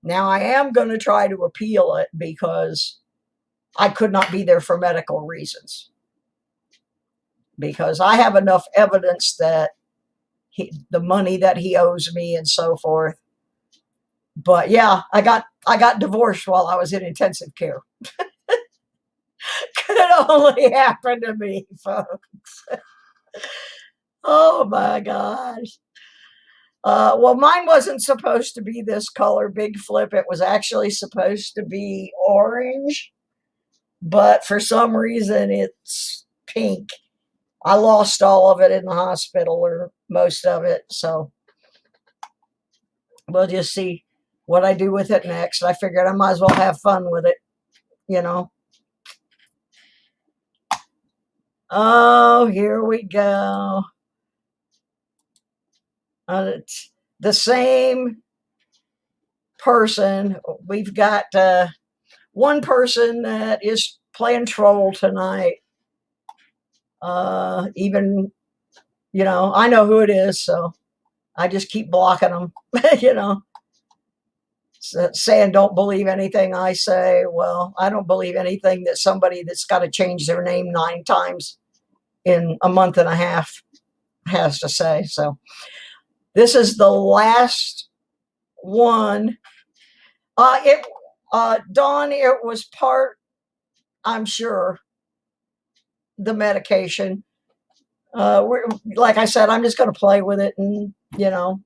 Now, I am going to try to appeal it because I could not be there for medical reasons. Because I have enough evidence that the money that he owes me and so forth. But yeah, I got divorced while I was in intensive care. Could only happen to me, folks. Oh my gosh. Well, mine wasn't supposed to be this color, big flip. It was actually supposed to be orange, but for some reason it's pink. I lost all of it in the hospital, or most of it, so we'll just see what I do with it next. I figured I might as well have fun with it, you know. Oh, here we go. It's the same person. We've got one person that is playing troll tonight. Even, you know, I know who it is, so I just keep blocking them, you know, saying don't believe anything I say. Well, I don't believe anything that somebody that's got to change their name 9 times in a month and a half has to say. So this is the last one. Dawn, it was part, I'm sure, the medication. Like I said, I'm just going to play with it. And, you know,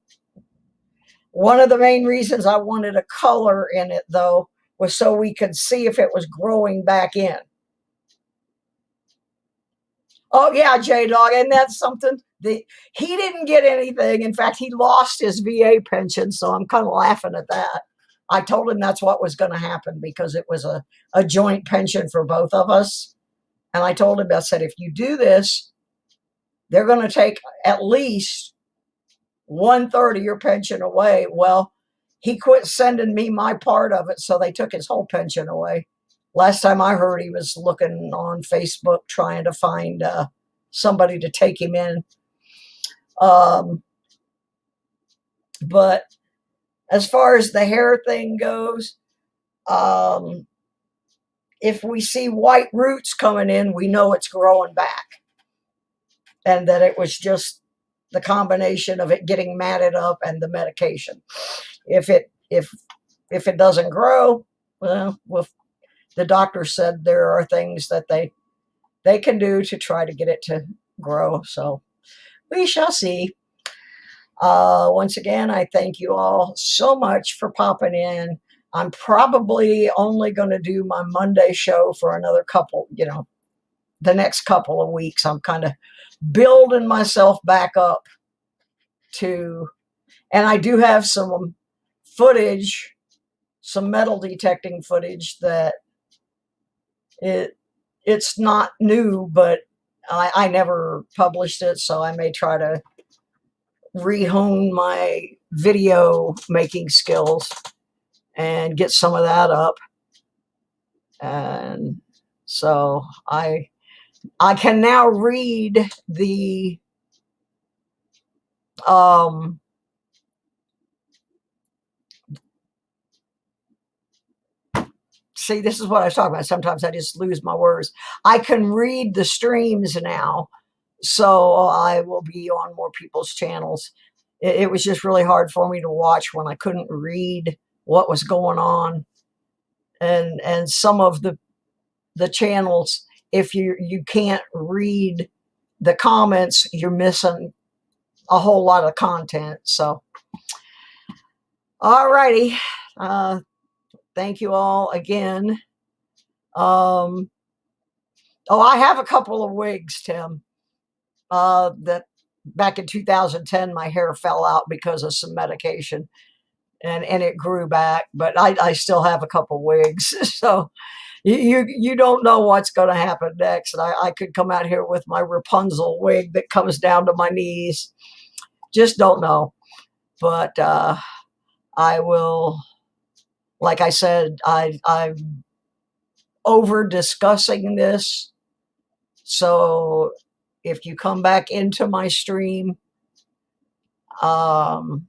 one of the main reasons I wanted a color in it, though, was so we could see if it was growing back in. Oh, yeah, J-Dog, and that's something. He didn't get anything. In fact, he lost his VA pension, so I'm kind of laughing at that. I told him that's what was going to happen because it was a joint pension for both of us. And I told him, I said, if you do this, they're going to take at least 1/3 of your pension away. Well, he quit sending me my part of it, so they took his whole pension away. Last time I heard, he was looking on Facebook trying to find somebody to take him in. But as far as the hair thing goes, if we see white roots coming in, we know it's growing back. And that it was just the combination of it getting matted up and the medication. If it doesn't grow, well, the doctor said there are things that they can do to try to get it to grow. So we shall see. Once again, I thank you all so much for popping in. I'm probably only going to do my Monday show for another couple, you know, the next couple of weeks. I'm kind of building myself back up to, and I do have some footage, some metal detecting footage that it's not new, but I never published it, so I may try to rehone my video making skills and get some of that up. And so I can now read the see, this is what I was talking about. Sometimes I just lose my words. I can read the streams now, so I will be on more people's channels. It was just really hard for me to watch when I couldn't read what was going on. And some of the the channels. If you can't read the comments, you're missing a whole lot of content. So, alrighty. Thank you all again. Oh, I have a couple of wigs, Tim. That back in 2010, my hair fell out because of some medication, and it grew back. But I still have a couple wigs. So you don't know what's going to happen next. And I could come out here with my Rapunzel wig that comes down to my knees. Just don't know. But I will, like I said, I'm over discussing this. So if you come back into my stream and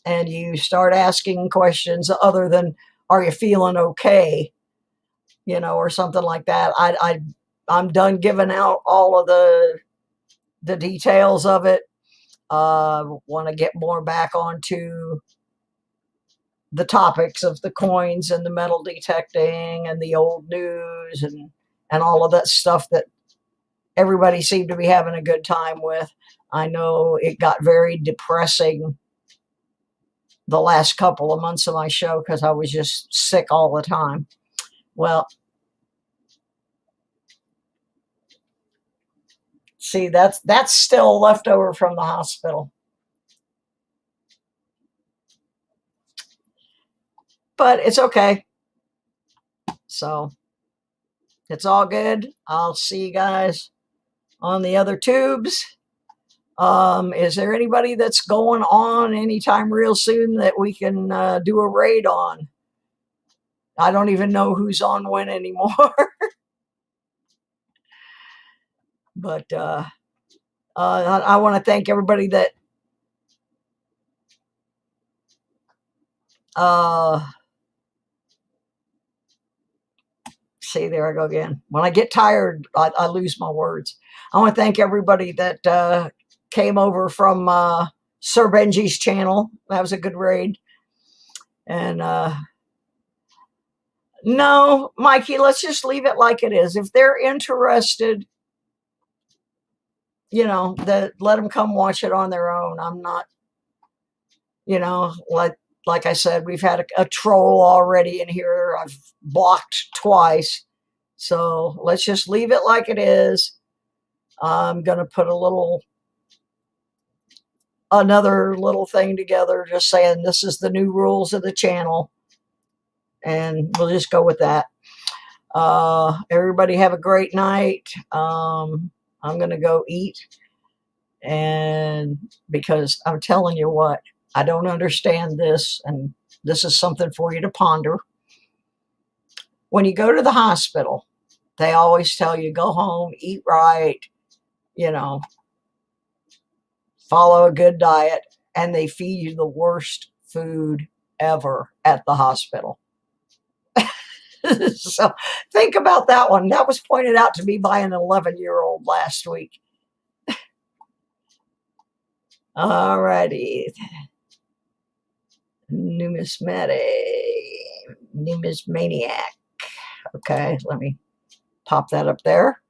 you start asking questions other than, are you feeling okay? You know, or something like that. I'm done giving out all of the details of it. Want to get more back onto the topics of the coins and the metal detecting and the old news and all of that stuff that everybody seemed to be having a good time with. I know it got very depressing the last couple of months of my show because I was just sick all the time. Well, see, that's still left over from the hospital. But it's okay. So it's all good. I'll see you guys on the other tubes. Is there anybody that's going on anytime real soon that we can do a raid on? I don't even know who's on when anymore. But I want to thank everybody that see, there I go again. When I get tired, I lose my words. I want to thank everybody that came over from Sir Benji's channel. That was a good raid. And no, Mikey, let's just leave it like it is. If they're interested, you know, let them come watch it on their own. I'm not, you know, like I said, we've had a troll already in here. I've blocked twice. So let's just leave it like it is. I'm going to put another little thing together just saying this is the new rules of the channel. And we'll just go with that. Everybody have a great night. I'm going to go eat. And because I'm telling you what, I don't understand this. And this is something for you to ponder. When you go to the hospital, they always tell you, go home, eat right, you know, follow a good diet. And they feed you the worst food ever at the hospital. So think about that one. That was pointed out to me by an 11-year-old last week. All righty. Numismatic. Okay, let me pop that up there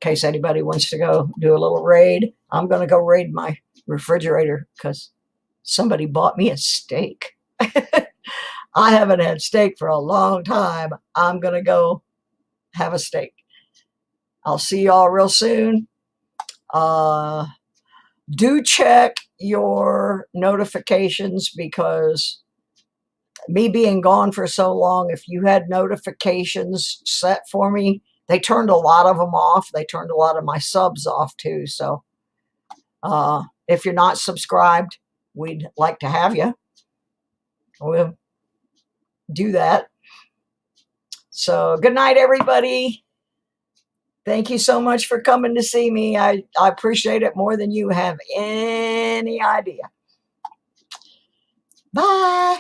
in case anybody wants to go do a little raid. I'm going to go raid my refrigerator because somebody bought me a steak. I haven't had steak for a long time. I'm going to go have a steak. I'll see y'all real soon. Do check your notifications because me being gone for so long, if you had notifications set for me, they turned a lot of them off. They turned a lot of my subs off too. So if you're not subscribed, we'd like to have you. We'll do that. So good night, everybody. Thank you so much for coming to see me. I appreciate it more than you have any idea. Bye.